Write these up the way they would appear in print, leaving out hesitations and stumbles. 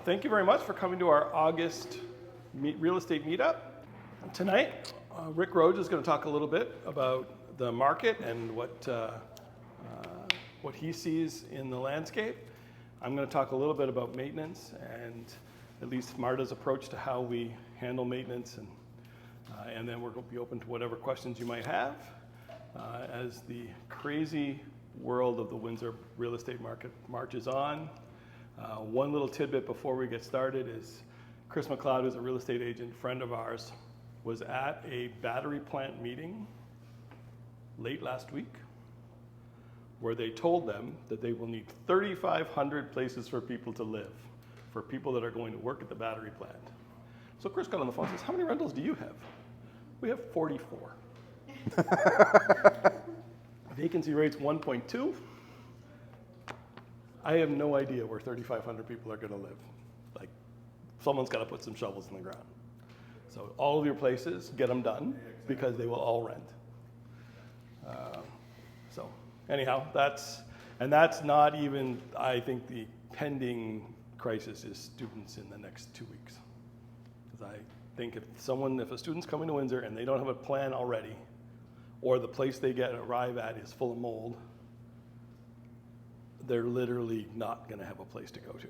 Thank you very much for coming to our August real estate meetup. Tonight, Rick Rhodes is going to talk a little bit about the market and what he sees in the landscape. I'm going to talk a little bit about maintenance and at least Marda's approach to how we handle maintenance, and then we're going to be open to whatever questions you might have as the crazy world of the Windsor real estate market marches on. One little tidbit before we get started is Chris McLeod, who's a real estate agent, friend of ours, was at a battery plant meeting late last week where they told them that they will need 3,500 places for people to live, for people that are going to work at the battery plant. So Chris got on the phone and says, how many rentals do you have? We have 44. Vacancy rate's 1.2. I have no idea where 3,500 people are going to live. Like, someone's got to put some shovels in the ground. So all of your places, get them done because they will all rent. So anyhow, that's not even, I think, the pending crisis is students in the next 2 weeks. Because I think if a student's coming to Windsor and they don't have a plan already, or the place they arrive at is full of mold, they're literally not going to have a place to go to.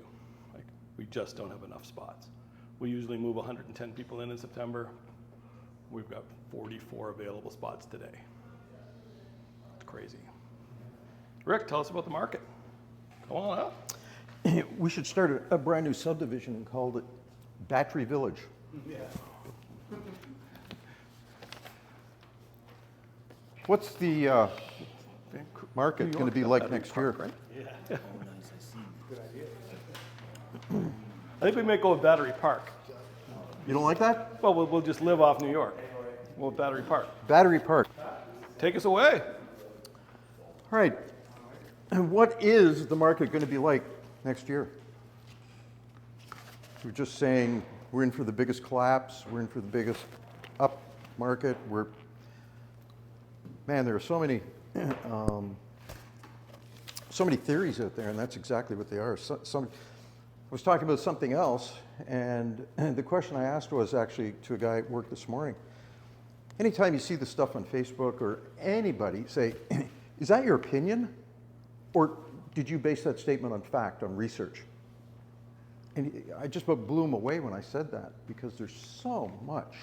Like, we just don't have enough spots. We usually move 110 people in September. We've got 44 available spots today. It's crazy. Rick, tell us about the market. Come on up. We should start a brand new subdivision and call it Battery Village. Yeah. What's the market going to be like next year? Right? Yeah. I think we may go with Battery Park. You don't like that? Well, we'll just live off New York. We'll Battery Park. Battery Park. Take us away. All right. And what is the market going to be like next year? We're just saying we're in for the biggest collapse. We're in for the biggest up market. Man, there are so many theories out there, and that's exactly what they are. I was talking about something else, and the question I asked was actually to a guy at work this morning. Anytime you see the stuff on Facebook or anybody say, is that your opinion? Or did you base that statement on fact, on research? And I just about blew him away when I said that, because there's so much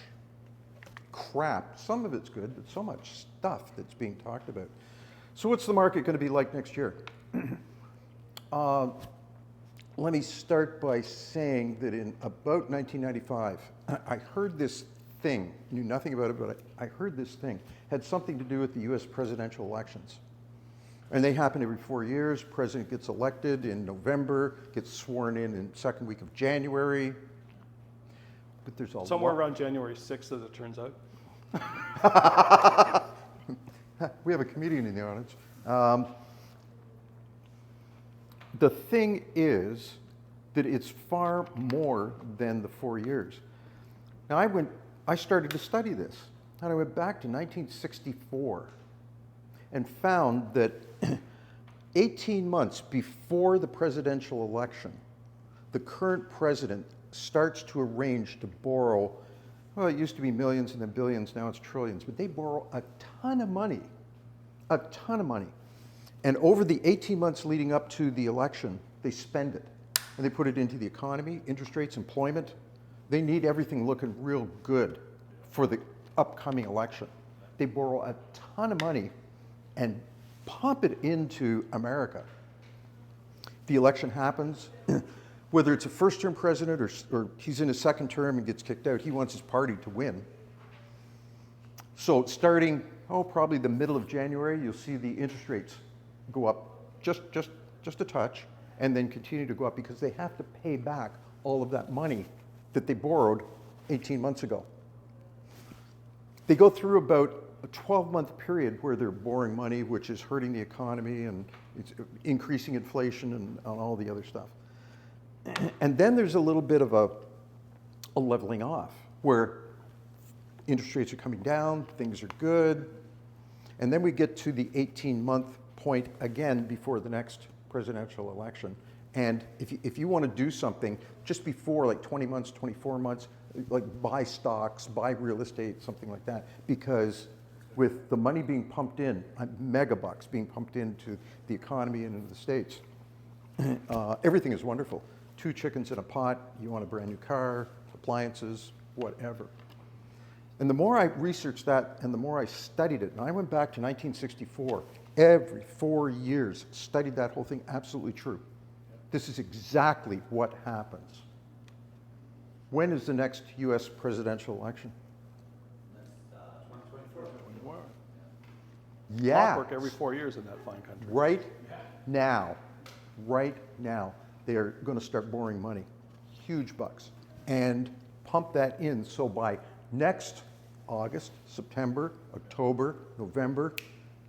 crap. Some of it's good, but so much stuff that's being talked about. So what's the market going to be like next year? Let me start by saying that in about 1995, I heard this thing, knew nothing about it, but I heard this thing, had something to do with the US presidential elections. And they happen every 4 years. President gets elected in November, gets sworn in second week of January. But there's a somewhere around January 6th, as it turns out. We have a comedian in the audience. The thing is that it's far more than the 4 years. Now I started to study this, and I went back to 1964 and found that 18 months before the presidential election, the current president starts to arrange to borrow, well, it used to be millions and then billions, now it's trillions, but they borrow a ton of money. And over the 18 months leading up to the election, they spend it. And they put it into the economy, interest rates, employment. They need everything looking real good for the upcoming election. They borrow a ton of money and pump it into America. The election happens, whether it's a first-term president or he's in his second term and gets kicked out, he wants his party to win. So starting, probably the middle of January, you'll see the interest rates go up just a touch and then continue to go up because they have to pay back all of that money that they borrowed 18 months ago. They go through about a 12-month period where they're borrowing money, which is hurting the economy and it's increasing inflation and all the other stuff. And then there's a little bit of a leveling off where interest rates are coming down, things are good, and then we get to the 18-month point again before the next presidential election, And if you want to do something just before like 20 months, 24 months, like buy stocks, buy real estate, something like that, because with the money being pumped in, mega bucks being pumped into the economy and into the States, everything is wonderful. 2 chickens in a pot, you want a brand new car, appliances, whatever. And the more I researched that and the more I studied it, and I went back to 1964, every 4 years, studied that whole thing, absolutely true. This is exactly what happens. When is the next US presidential election? 2024. Yeah. Clockwork every 4 years in that fine country. Right now, they are going to start borrowing money, huge bucks, and pump that in. So by next August, September, October, November,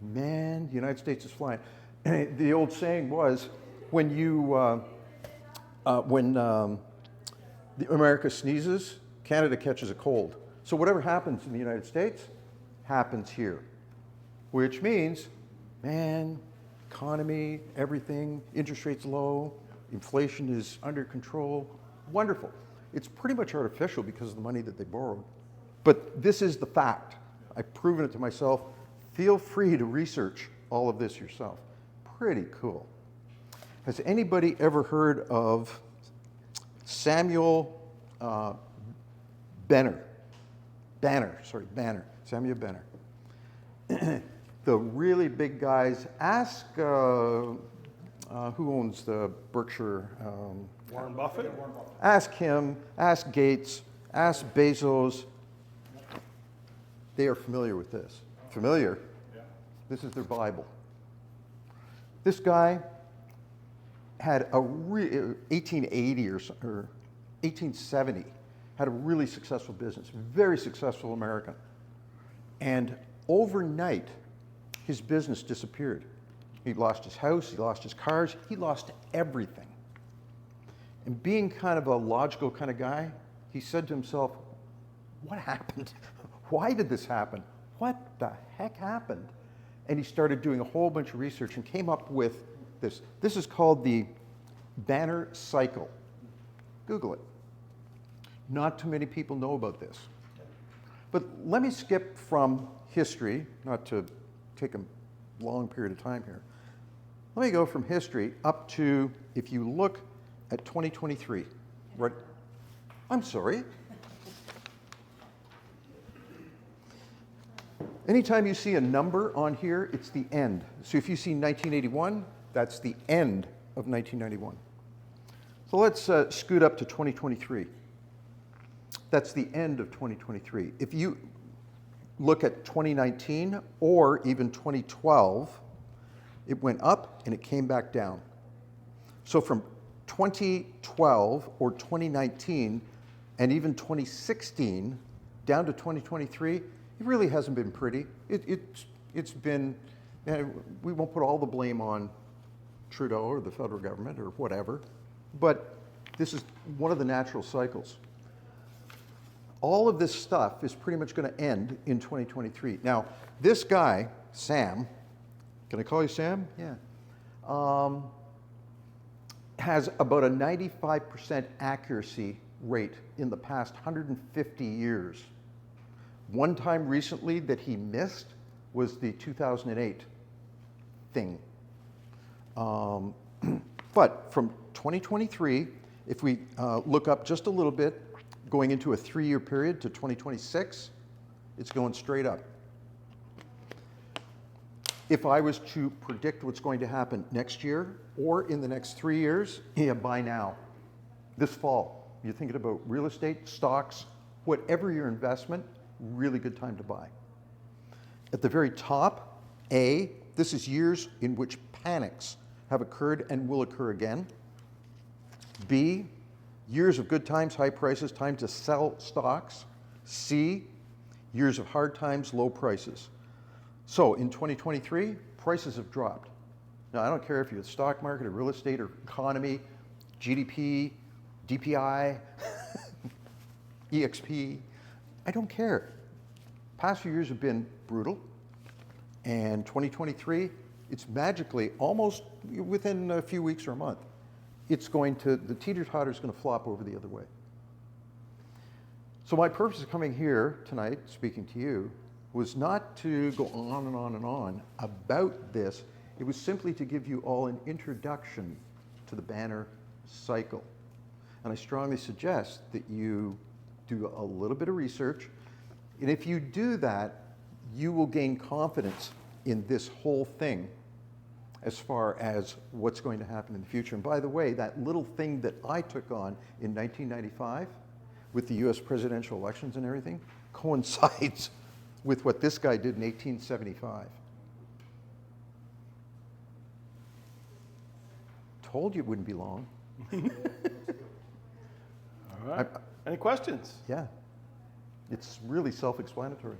man, the United States is flying. The old saying was, when America sneezes, Canada catches a cold. So whatever happens in the United States happens here, which means, man, economy, everything, interest rates low, inflation is under control, wonderful. It's pretty much artificial because of the money that they borrowed. But this is the fact. I've proven it to myself. Feel free to research all of this yourself. Pretty cool. Has anybody ever heard of Samuel Banner? Samuel Banner. The really big guys, ask who owns the Berkshire? Warren Buffett? Ask him, ask Gates, ask Bezos. They are familiar with this. Familiar? Yeah. This is their Bible. This guy had 1880 or 1870, had a really successful business, very successful American. And overnight, his business disappeared. He lost his house, he lost his cars, he lost everything. And being kind of a logical kind of guy, he said to himself, what happened? Why did this happen? What the heck happened? And he started doing a whole bunch of research and came up with this. This is called the Banner cycle. Google it. Not too many people know about this. But let me skip from history, not to take a long period of time here. Let me go from history up to, if you look at 2023, right? I'm sorry. Anytime you see a number on here, it's the end. So if you see 1981, that's the end of 1991. So let's scoot up to 2023. That's the end of 2023. If you look at 2019 or even 2012, it went up and it came back down. So from 2012 or 2019 and even 2016 down to 2023, it really hasn't been pretty. It's been, we won't put all the blame on Trudeau or the federal government or whatever, but this is one of the natural cycles. All of this stuff is pretty much going to end in 2023. Now, this guy, Sam, can I call you Sam? Yeah. Has about a 95% accuracy rate in the past 150 years. One time recently that he missed was the 2008 thing. But from 2023, if we look up just a little bit, going into a 3-year period to 2026, it's going straight up. If I was to predict what's going to happen next year or in the next 3 years, yeah, buy now. This fall, you're thinking about real estate, stocks, whatever your investment, really good time to buy. At the very top, A, this is years in which panics have occurred and will occur again. B, years of good times, high prices, time to sell stocks. C, years of hard times, low prices. So in 2023, prices have dropped. Now, I don't care if you're the stock market or real estate or economy, GDP, DPI, EXP, I don't care. Past few years have been brutal, and 2023, it's magically, almost within a few weeks or a month, the teeter-totter's going to flop over the other way. So my purpose of coming here tonight, speaking to you, was not to go on and on and on about this. It was simply to give you all an introduction to the Banner cycle. And I strongly suggest that you do a little bit of research. And if you do that, you will gain confidence in this whole thing as far as what's going to happen in the future. And by the way, that little thing that I took on in 1995 with the US presidential elections and everything coincides with what this guy did in 1875. Told you it wouldn't be long. All right. Any questions? Yeah, it's really self-explanatory.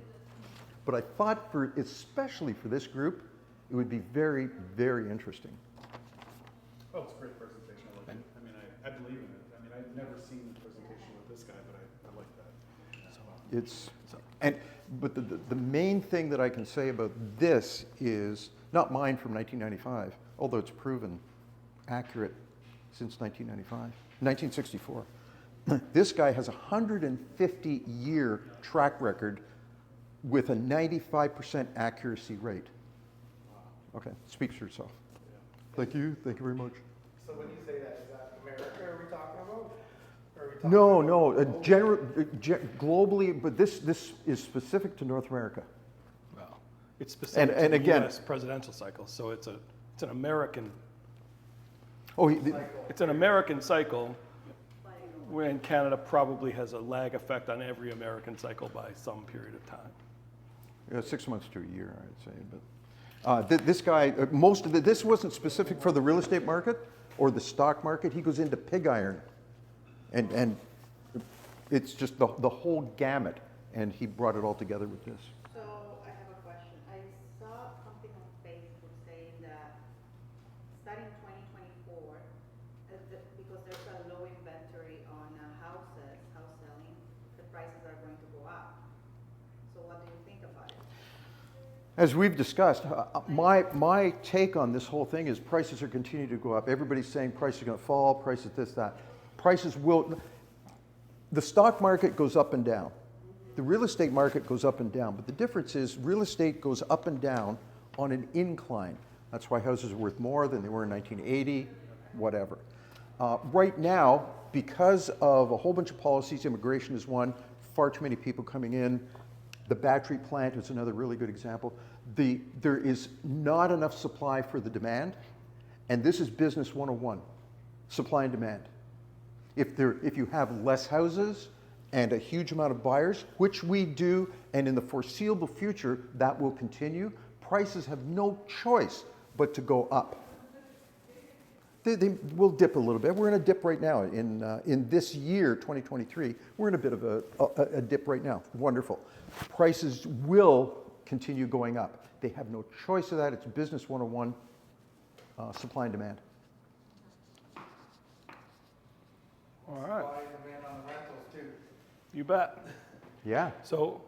But I thought especially for this group, it would be very, very interesting. Oh, it's a great presentation. I like it. I mean, I believe in it. I mean, I've never seen the presentation with this guy, but I like that. But the main thing that I can say about this is, not mine from 1995, although it's proven accurate since 1964. This guy has a 150-year track record with a 95% accuracy rate. Okay, speaks for itself. Thank you very much. So when you say that, is that America are we talking about? Or are we talking Globally, but this is specific to North America. Well, it's specific And to the again- U.S. presidential cycle, so it's an American. Oh, It's an American cycle, when Canada probably has a lag effect on every American cycle by some period of time. 6 months to a year, I'd say. But this guy, this wasn't specific for the real estate market or the stock market. He goes into pig iron, and it's just the whole gamut. And he brought it all together with this. So I have a question. I saw something on Facebook saying that starting 2024, because there's a low inventory on house selling, the prices are going to go up. So what do you think about it? As we've discussed, my take on this whole thing is prices are continuing to go up. Everybody's saying prices are going to fall, prices this, that. The stock market goes up and down. The real estate market goes up and down. But the difference is real estate goes up and down on an incline. That's why houses are worth more than they were in 1980, whatever. Right now, because of a whole bunch of policies, immigration is one, far too many people coming in. The battery plant is another really good example. There is not enough supply for the demand, and this is business 101, supply and demand. If you have less houses and a huge amount of buyers, which we do, and in the foreseeable future that will continue, prices have no choice but to go up. They will dip a little bit. We're in a dip right now. In this year, 2023, we're in a bit of a dip right now. Wonderful. Prices will continue going up. They have no choice of that. It's business 101, supply and demand. All right, supply and demand on the rentals too? you bet. Yeah. So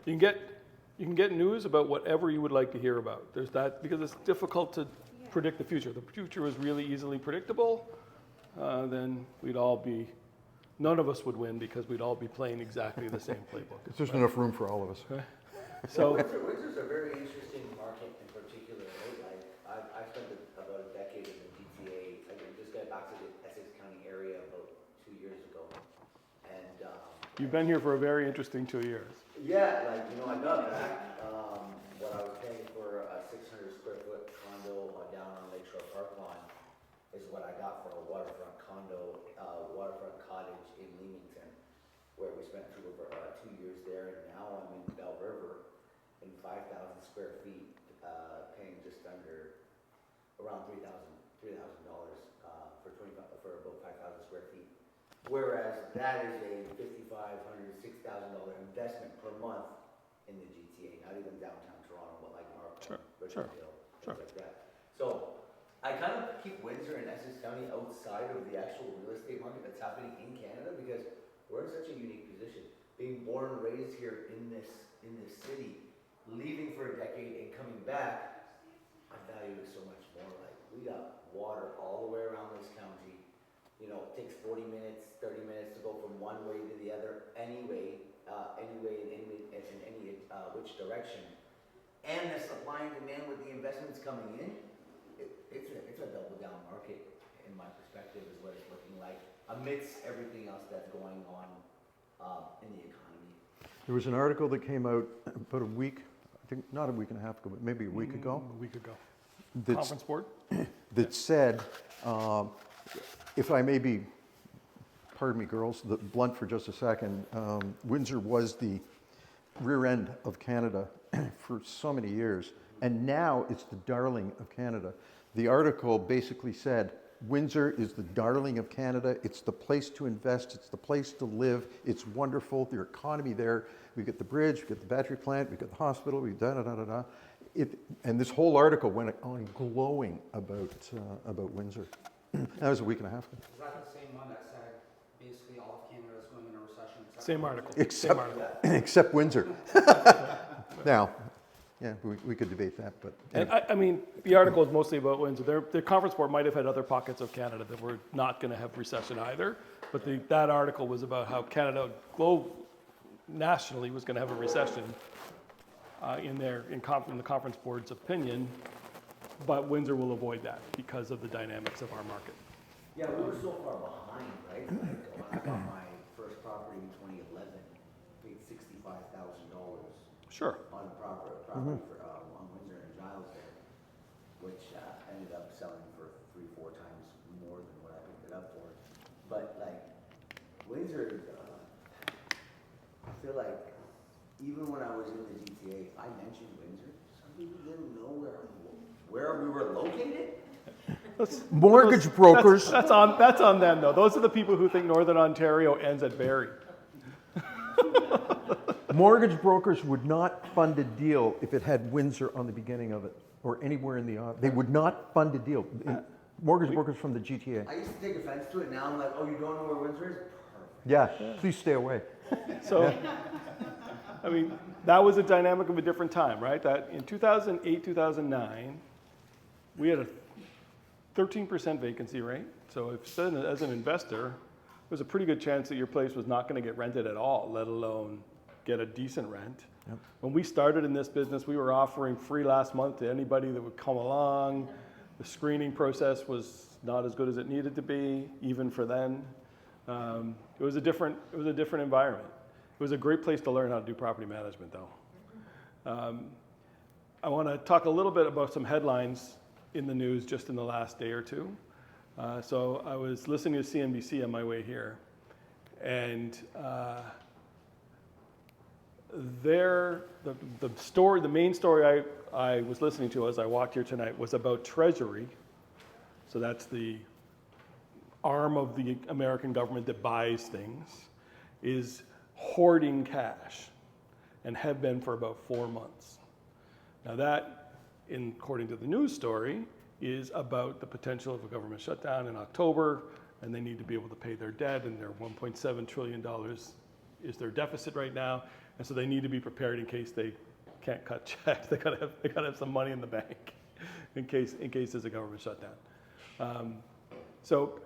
you can get news about whatever you would like to hear about. There's that, because it's difficult to predict the future. The future is really easily predictable. Then none of us would win because we'd all be playing exactly the same playbook. There's enough room for all of us. Okay. So Windsor's a very interesting market in particular, right? Like, I've spent about a decade in the GTA. I just got back to the Essex County area about 2 years ago. And you've been here for a very interesting 2 years. yeah, like, I got back. What I was paying for a 600 square foot condo down on Lakeshore Park Lawn is what I got for a waterfront waterfront cottage in Leamington, where we spent 2 years there. And now I'm in Bell River in 5,000 square feet, paying just under around $3,000 for about 5,000 square feet. Whereas that is a $5,500, $6,000 investment per month in the GTA, not even downtown Toronto, but like Marda, Richmond Hill, things like that. So I kind of keep Windsor and Essex County outside of the actual real estate market that's happening in Canada because we're in such a unique position. Being born and raised here in this city, leaving for a decade and coming back, I value it so much more. Like, we we got water all the way around this county. You know, it takes 40 minutes, 30 minutes to go from one way to the other, anyway, in any which direction. And the supply and demand with the investments coming in, it's a double down market, in my perspective, is what it's looking like, amidst everything else that's going on in the economy. There was an article that came out about a week, I think not a week and a half ago, but maybe a week ago. A week ago. that's- Conference board? That said, if I may be, pardon me, girls, blunt for just a second, Windsor was the rear end of Canada for so many years, and now it's the darling of Canada. The article basically said, Windsor is the darling of Canada. It's the place to invest. It's the place to live. It's wonderful. The economy there. We get the bridge. We get the battery plant. We get the hospital. We da da da da da. And this whole article went on glowing about Windsor. That was a week and a half ago. Is that the same one that said basically all of Canada is going into recession? Same article. Except, Same article. except Windsor. Now, yeah, we could debate that, but And I mean, the article is mostly about Windsor. The conference board might have had other pockets of Canada that were not going to have recession either, but that article was about how Canada nationally was going to have a recession in the conference board's opinion, but Windsor will avoid that because of the dynamics of our market. Yeah, we were so far behind, right? Like, when I got my first property in 2011, paid $65,000 Sure. on a property for, on Windsor and Giles there, which ended up selling for 3-4 times more than what I picked it up for. But like, Windsor, I feel like even when I was in the GTA, if I mentioned Windsor, some people didn't know where we were located. mortgage brokers. That's on them though. Those are the people who think Northern Ontario ends at Barrie. Mortgage brokers would not fund a deal if it had Windsor on the beginning of it, or anywhere in the, they would not fund a deal. Mortgage brokers from the GTA. I used to take offense to it. Now I'm like, oh, you don't know where Windsor is? Perfect. Yeah, please stay away. So, I mean, that was a dynamic of a different time, right? That in 2008, 2009, we had a 13% vacancy rate. So if as an investor, there's a pretty good chance that your place was not going to get rented at all, let alone get a decent rent. Yep. When we started in this business, we were offering free last month to anybody that would come along. The screening process was not as good as it needed to be, even for then. It was a different environment. It was a great place to learn how to do property management, though. I want to talk a little bit about some headlines in the news just in the last day or two. So I was listening to CNBC on my way here, and the main story I was listening to as I walked here tonight was about Treasury. So that's the arm of the American government that buys things, is hoarding cash and have been for about 4 months. Now that, according to the news story, is about the potential of a government shutdown in October, and they need to be able to pay their debt, and their $1.7 trillion is their deficit right now, and so they need to be prepared in case they can't cut checks. They gotta have some money in the bank in case there's a government shutdown. So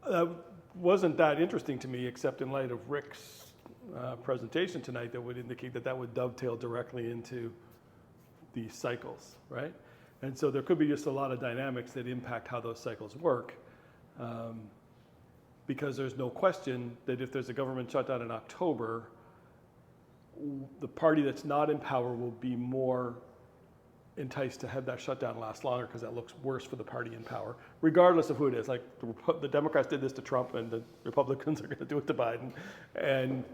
that wasn't that interesting to me, except in light of Rick's presentation tonight that would indicate that would dovetail directly into these cycles, right? And so there could be just a lot of dynamics that impact how those cycles work, because there's no question that if there's a government shutdown in October, the party that's not in power will be more enticed to have that shutdown last longer because that looks worse for the party in power, regardless of who it is. Like the Democrats did this to Trump, and the Republicans are going to do it to Biden, and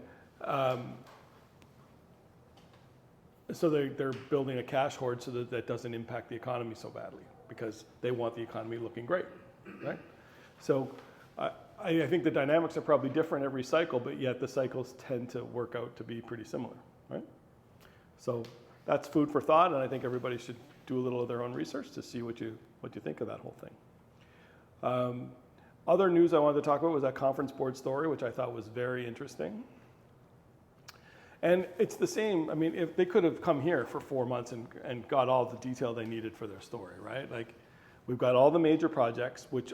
so they're building a cash hoard so that doesn't impact the economy so badly because they want the economy looking great, right? So I think the dynamics are probably different every cycle, but yet the cycles tend to work out to be pretty similar, right? So that's food for thought, and I think everybody should do a little of their own research to see what you think of that whole thing. Other news I wanted to talk about was that conference board story, which I thought was very interesting. And it's the same, I mean, if they could have come here for 4 months and got all the detail they needed for their story, right? Like, We've got all the major projects, which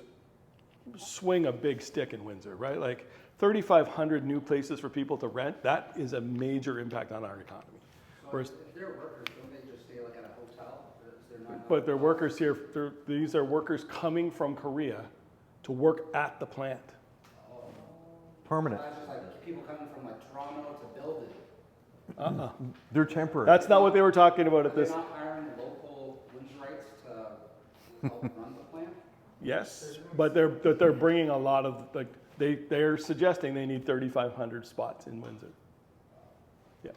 swing a big stick in Windsor, right? Like 3,500 new places for people to rent, that is a major impact on our economy. So Whereas, if they're workers, don't they just stay like at a hotel? They're not. but they're workers here, these are workers coming from Korea to work at the plant. Permanent. That's just like people coming from like Toronto to build it. They're temporary. That's not what they were talking about Are at they this. not hiring local Windsorites to help run the plant? Yes, but they're bringing a lot of, like, they're suggesting they need 3,500 spots in Windsor. Yeah.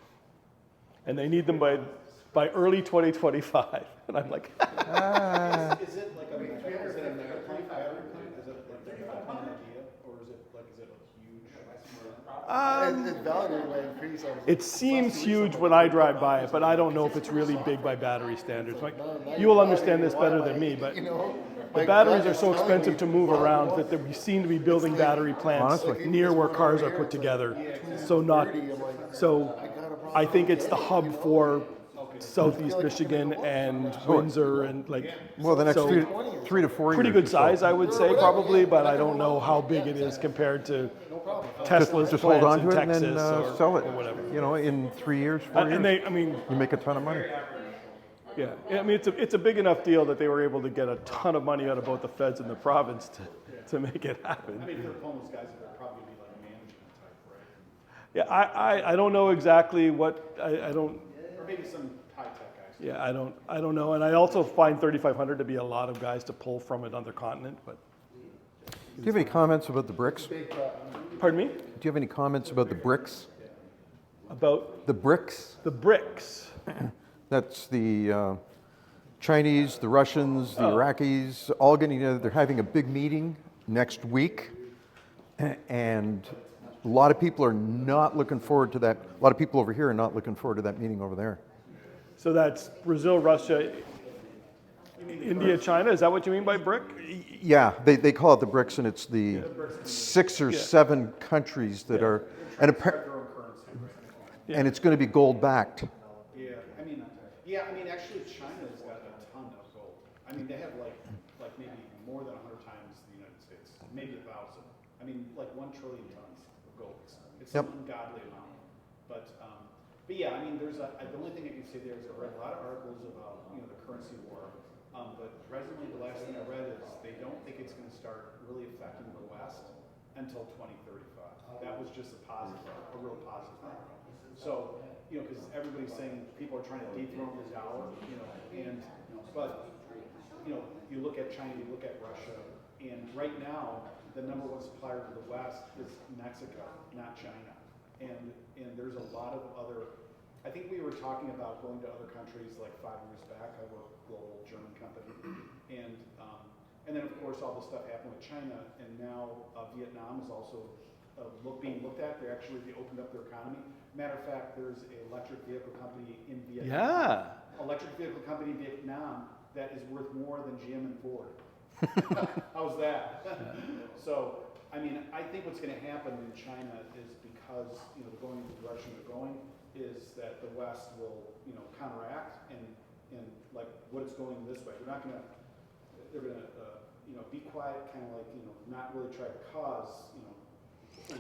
And they need them by early 2025. And I'm like, Is it like a mega plant? Is it a mega plant, battery plant? Is it like a plant idea, or is it a huge? The value will increase. it seems huge when I drive by it, but I don't know if it's really big by battery standards. Like, you will understand this better than me, but the batteries are so expensive to move around that we seem to be building battery plants Honestly. near where cars are put together. So I think it's the hub for Southeast Michigan and Windsor and like. Well, the next so 3 to 4 years. pretty good or so. size, I would say, probably, but I don't know how big it is compared to Tesla's Just hold plants on to in it and Texas then or, sell it. or whatever. You know, in 3 years, 4 years. And they, I mean, you make a ton of money. yeah, I mean, it's a big enough deal that they were able to get a ton of money out of both the feds and the province to make it happen. I mean, for the homeless guys, it would probably be like a management type, right? Yeah, I don't know exactly what, I don't, Or maybe some high-tech guys. yeah, I don't know. And I also find 3,500 to be a lot of guys to pull from another continent, but, Do you have any comments about the bricks? pardon me? Do you have any comments about the bricks? About The bricks? the bricks. That's the Chinese, the Russians, the Iraqis, all getting together. They're having a big meeting next week. And a lot of people are not looking forward to that. A lot of people over here are not looking forward to that meeting over there. So that's Brazil, Russia, India, China. Is that what you mean by BRIC? Yeah, they call it the BRICS, and it's the 6 or 7 countries that are, and, and it's going to be gold backed. Yeah, I mean, actually, China's got a ton of gold. I mean, they have like maybe more than 100 times the United States, maybe 1,000. I mean, like 1 trillion tons of gold. It's an ungodly amount. But yeah, I mean, the only thing I can say there is I read a lot of articles about the currency war. But presently, the last thing I read is they don't think it's going to start really affecting the West until 2035. That was just a real positive thing. So, because everybody's saying people are trying to dethrone the dollar, but you look at China, you look at Russia, and right now the #1 supplier to the West is Mexico, not China. And there's a lot of other. I think we were talking about going to other countries like 5 years back. I work for a global German company, and then of course all the stuff happened with China, and now Vietnam is also being looked at. They opened up their economy. Matter of fact, there's an electric vehicle company in Vietnam. Yeah. Electric vehicle company in Vietnam that is worth more than GM and Ford. How's that? So, I mean, I think what's going to happen in China is because they're going in the direction they're going, is that the West will counteract and like what it's going this way. They're going to be quiet, kind of like not really try to cause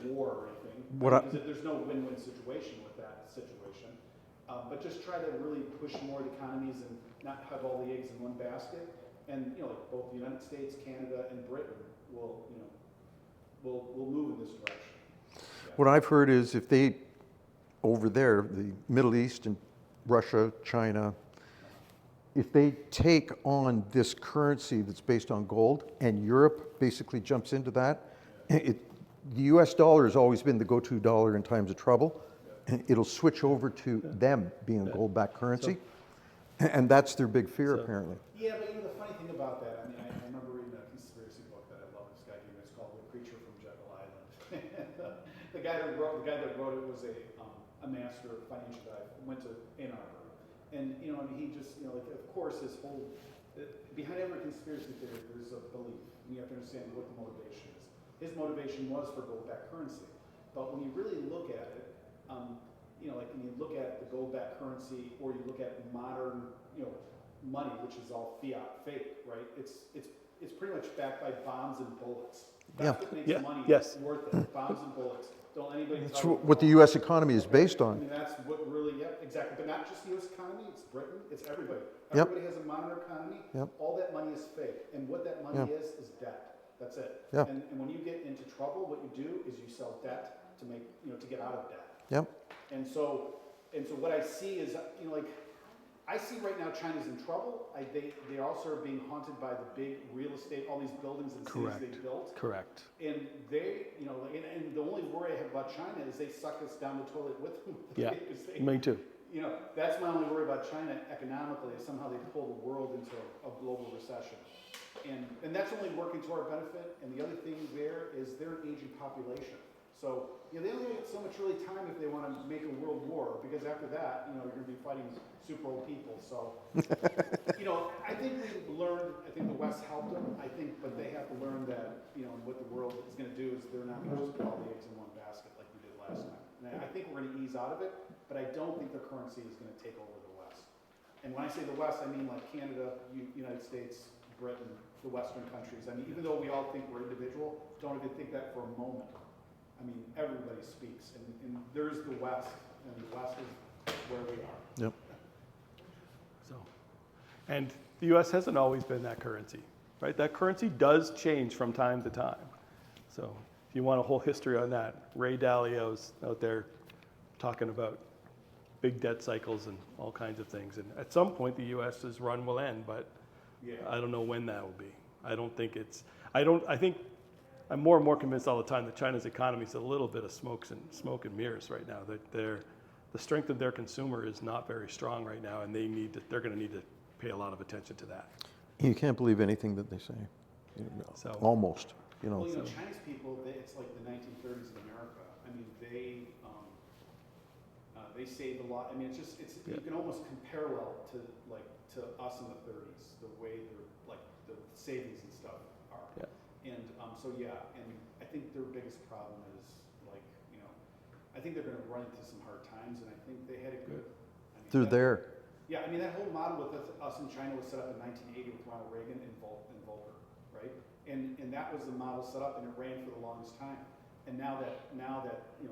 war or anything. Because there's no win-win situation with that situation. But just try to really push more economies and not have all the eggs in one basket. And like both the United States, Canada, and Britain will move in this direction. Yeah. What I've heard is if they, over there, the Middle East and Russia, China, if they take on this currency that's based on gold and Europe basically jumps into that, the US dollar has always been the go-to dollar in times of trouble. It'll switch over to them being a gold-backed currency. And that's their big fear, apparently. Yeah, but the funny thing about that, I mean, I remember reading a conspiracy book that I love. This guy gave me. It's called The Creature from Jekyll Island. the guy that wrote it was a master financial guy. Went to Ann Arbor, and I mean, he just like, of course, his whole behind every conspiracy theory, there's a belief. And you have to understand what the motivation is. His motivation was for gold-backed currency, but when you really look at it, like when you look at the gold-backed currency, or you look at modern, money, which is all fiat fake, right? It's pretty much backed by bombs and bullets. That's what makes Yeah. money Yes. worth it, bombs and bullets. Don't anybody That's tell you what the wrong. US economy is based I on. mean, that's what really, yeah, exactly. But not just the U.S. economy, it's Britain, it's everybody. Yep. Everybody has a modern economy. Yep. All that money is fake. And what that money Yeah. is debt. That's it. Yeah. And when you get into trouble, what you do is you sell debt to make, to get out of debt. Yep. And so what I see is, like, I see right now China's in trouble. They also are being haunted by the big real estate, all these buildings and cities Correct. they built. Correct. And they, and the only worry I have about China is they suck us down the toilet with them. Yeah. Because Me too. That's my only worry about China economically, is somehow they pull the world into a global recession. And that's only working to our benefit. And the other thing there is they're an aging population. So, they only get so much really time if they want to make a world war, because after that, you're going to be fighting super old people. So, I think we've learned, I think the West helped them, but they have to learn that, what the world is going to do is they're not going to just put all the eggs in one basket like we did last time. And I think we're going to ease out of it, but I don't think the currency is going to take over the West. And when I say the West, I mean like Canada, United States, Britain, the Western countries. I mean, even though we all think we're individual, don't even think that for a moment. I mean, everybody speaks, and there's the West, and the West is where we are. Yep. So, and the U.S. hasn't always been that currency, right? That currency does change from time to time. So if you want a whole history on that, Ray Dalio's out there talking about big debt cycles and all kinds of things. And at some point, the U.S.'s run will end, but I don't know when that will be. I think I'm more and more convinced all the time that China's economy is a little bit of smoke and mirrors right now. That the strength of their consumer is not very strong right now, and they're going to need to pay a lot of attention to that. You can't believe anything that they say. So Almost. Well, Chinese people, it's like the 1930s in America. I mean, they saved a lot. I mean, you can almost parallel to us in the 30s, the way the savings and stuff are. Yeah. And and I think their biggest problem is I think they're going to run into some hard times, and I think they had it good. They're there. Yeah, I mean, that whole model with us in China was set up in 1980 with Ronald Reagan and Volcker, right? And that was the model set up, and it ran for the longest time. And now that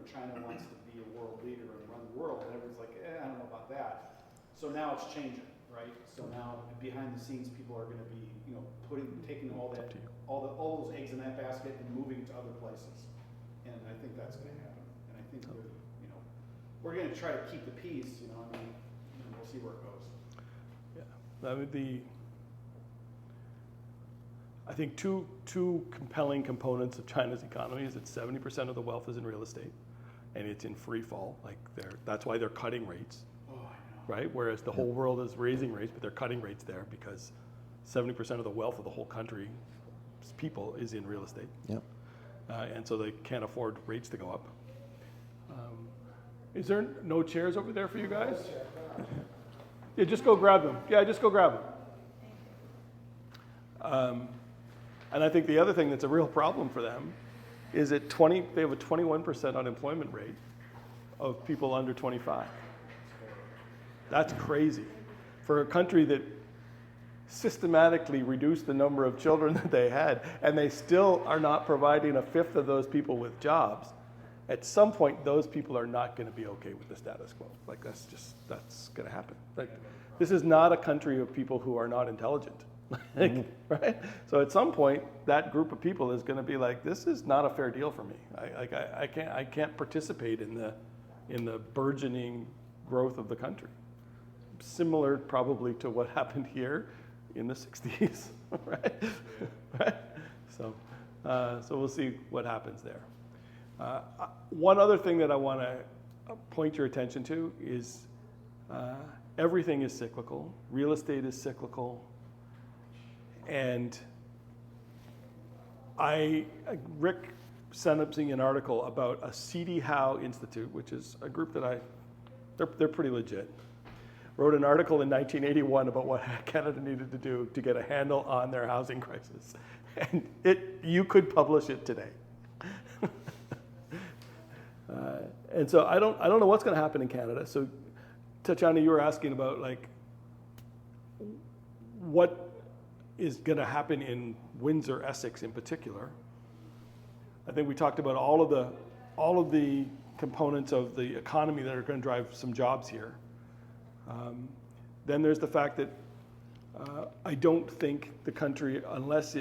China wants to be a world leader and run the world, and everyone's like, I don't know about that. So now it's changing, right? So now behind the scenes, people are going to be taking all those eggs in that basket and moving to other places. And I think that's going to happen. And I think we're going to try to keep the peace. I mean, we'll see where it goes. yeah, that would be. I think two compelling components of China's economy is that 70% of the wealth is in real estate, and it's in free fall. That's why they're cutting rates, right? Whereas the whole world is raising rates, but they're cutting rates there because 70% of the wealth of the whole country, people, is in real estate. Yep. And so they can't afford rates to go up. Is there no chairs over there for you guys? Yeah, just go grab them. Yeah, just go grab them. And I think the other thing that's a real problem for them is they have a 21% unemployment rate of people under 25. That's crazy. For a country that systematically reduced the number of children that they had, and they still are not providing a fifth of those people with jobs, at some point those people are not going to be okay with the status quo. That's going to happen. This is not a country of people who are not intelligent. Right? So at some point, that group of people is going to be like, this is not a fair deal for me. I can't participate in the burgeoning growth of the country. Similar probably to what happened here in the 60s, right? Right? So we'll see what happens there. One other thing that I want to point your attention to is everything is cyclical. Real estate is cyclical. And Rick sent up an article about a C.D. Howe Institute, which is a group that they're pretty legit. Wrote an article in 1981 about what Canada needed to do to get a handle on their housing crisis. And you could publish it today. And so I don't know what's going to happen in Canada. So, Tatiana, you were asking about what is going to happen in Windsor, Essex in particular. I think we talked about all of the components of the economy that are going to drive some jobs here. Then there's the fact that I don't think the country, unless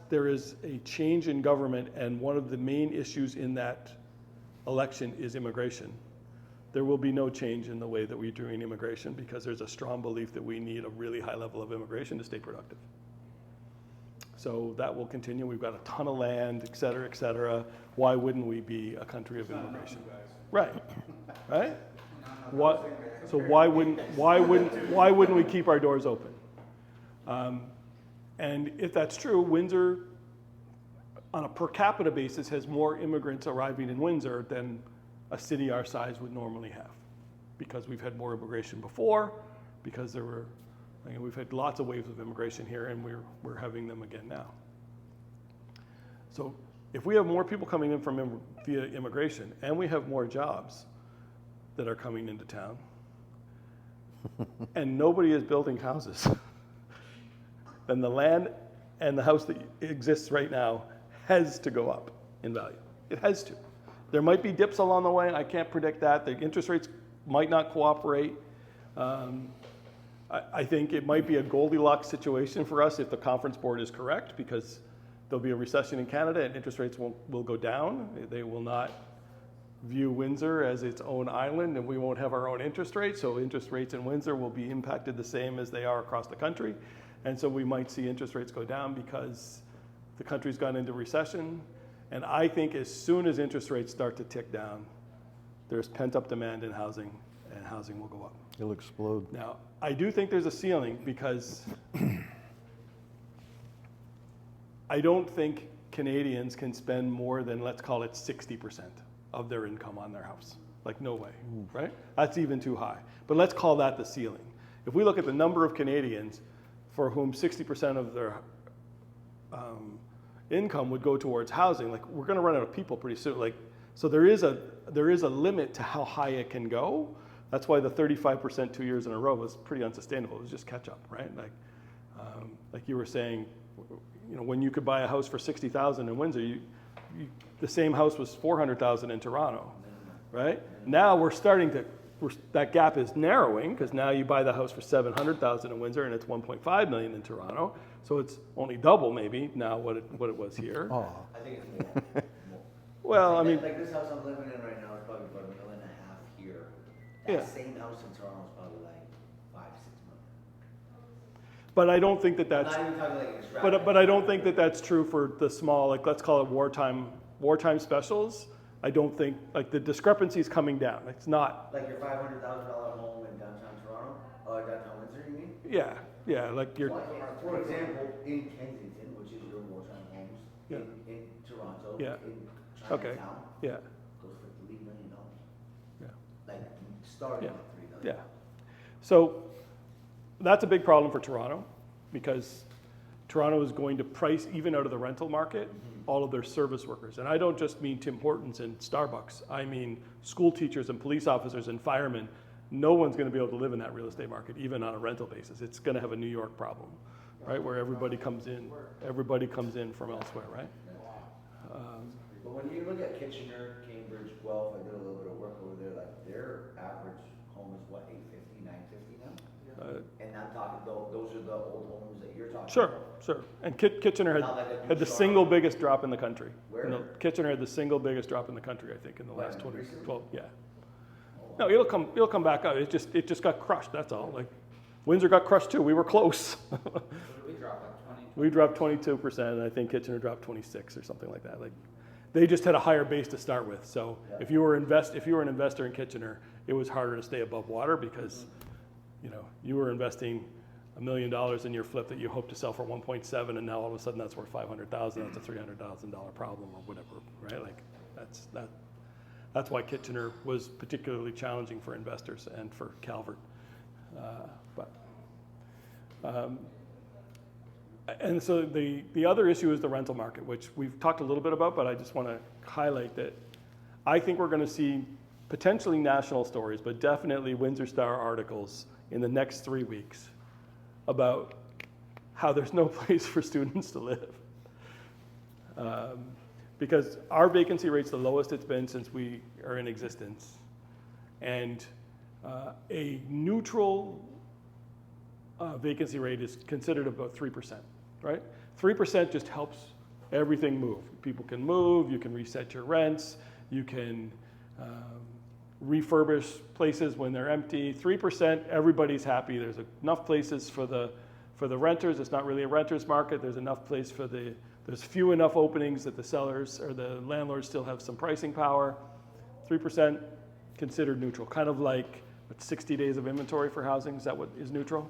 there is a change in government and one of the main issues in that election is immigration, there will be no change in the way that we're doing immigration, because there's a strong belief that we need a really high level of immigration to stay productive. So that will continue. We've got a ton of land, et cetera, et cetera. Why wouldn't we be a country of immigration? Right, right? So why wouldn't we keep our doors open? And if that's true, Windsor, on a per capita basis, has more immigrants arriving in Windsor than a city our size would normally have, because we've had more immigration before, because we've had lots of waves of immigration here, and we're having them again now. So if we have more people coming in via immigration, and we have more jobs that are coming into town, and nobody is building houses, then the land and the house that exists right now has to go up in value. It has to. There might be dips along the way. I can't predict that. The interest rates might not cooperate. I think it might be a Goldilocks situation for us if the conference board is correct, because there'll be a recession in Canada and interest rates will go down. They will not view Windsor as its own island, and we won't have our own interest rates. So interest rates in Windsor will be impacted the same as they are across the country. And so we might see interest rates go down because the country's gone into recession. And I think as soon as interest rates start to tick down, there's pent-up demand in housing, and housing will go up. It'll explode. Now, I do think there's a ceiling, because I don't think Canadians can spend more than, let's call it 60% of their income on their house. Like, no way, right? That's even too high. But let's call that the ceiling. If we look at the number of Canadians for whom 60% of their income would go towards housing, like, we're going to run out of people pretty soon. Like, so there is a limit to how high it can go. That's why the 35% 2 years in a row was pretty unsustainable. It was just catch up, right? Like you were saying, when you could buy a house for $60,000 in Windsor, the same house was $400,000 in Toronto, right? Now that gap is narrowing, because now you buy the house for $700,000 in Windsor and it's $1.5 million in Toronto. So it's only double maybe now what it was here. Oh, I think it's more. Well, I mean, Like this house I'm living in right now is probably about $1.5 million here. Yeah. That same house in Toronto is probably like $5-6 million. but I don't think that I'm that's, not even talking like extravagant. but I don't think that that's true for the small, like, let's call it wartime specials. I don't think, like, the discrepancy is coming down. It's not. Like your $500,000 home in downtown Toronto, downtown Windsor, you mean? Yeah, like you're. For example, in Kensington, which is your wartime homes, Yeah. in Toronto, Yeah. in Okay. Chinatown, Yeah, goes for $3 million. yeah, Like starting Yeah. at $3 million. yeah. So that's a big problem for Toronto, because Toronto is going to price, even out of the rental market, all of their service workers. And I don't just mean Tim Hortons and Starbucks. I mean school teachers and police officers and firemen. No one's going to be able to live in that real estate market, even on a rental basis. It's going to have a New York problem, right? Where everybody comes in from elsewhere, right? But when you look at Kitchener, Cambridge, Guelph, I did a little bit of work over there, like their average home is what, $850, $950 now? And I'm talking, those are the old homes that you're talking Sure, about. sure. And Kitchener Not like a had the new single Toronto. biggest drop in the country. Where? Kitchener had the single biggest drop in the country, I think, in the When, last 12, recently? yeah. No, it'll come back up. It just got crushed, that's all. Like, Windsor got crushed too. We were close. So did we drop like 20? We dropped 22%, and I think Kitchener dropped 26 or something like that. Like, they just had a higher base to start with. So if you were an investor in Kitchener, it was harder to stay above water, because you were investing $1 million in your flip that you hope to sell for 1.7, and now all of a sudden that's worth $500,000. That's a $300,000 problem or whatever, right? Like, that's why Kitchener was particularly challenging for investors and for Calvert. And so the other issue is the rental market, which we've talked a little bit about, but I just want to highlight that I think we're going to see potentially national stories, but definitely Windsor Star articles in the next 3 weeks about how there's no place for students to live. Because our vacancy rate's the lowest it's been since we are in existence. And a neutral vacancy rate is considered about 3%, right? 3% just helps everything move. People can move, you can reset your rents, you can refurbish places when they're empty. 3%, everybody's happy. There's enough places for the renters. It's not really a renter's market. There's enough place for there's few enough openings that the sellers or the landlords still have some pricing power. 3% considered neutral, kind of like 60 days of inventory for housing. Is that what is neutral?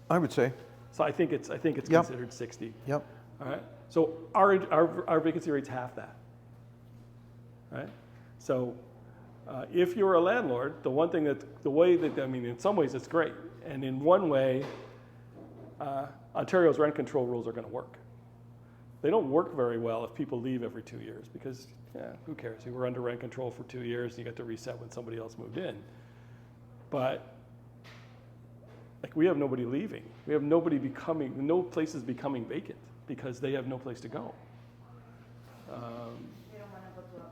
I would say. So I think it's Yep. considered 60. Yep. All right. So our vacancy rate's half that. Right. So if you're a landlord, the way that in some ways it's great, and in one way, Ontario's rent control rules are going to work. They don't work very well if people leave every 2 years because, who cares? You were under rent control for 2 years and you got to reset when somebody else moved in. But we have nobody leaving. We have no places becoming vacant because they have no place to go. They don't want to go to a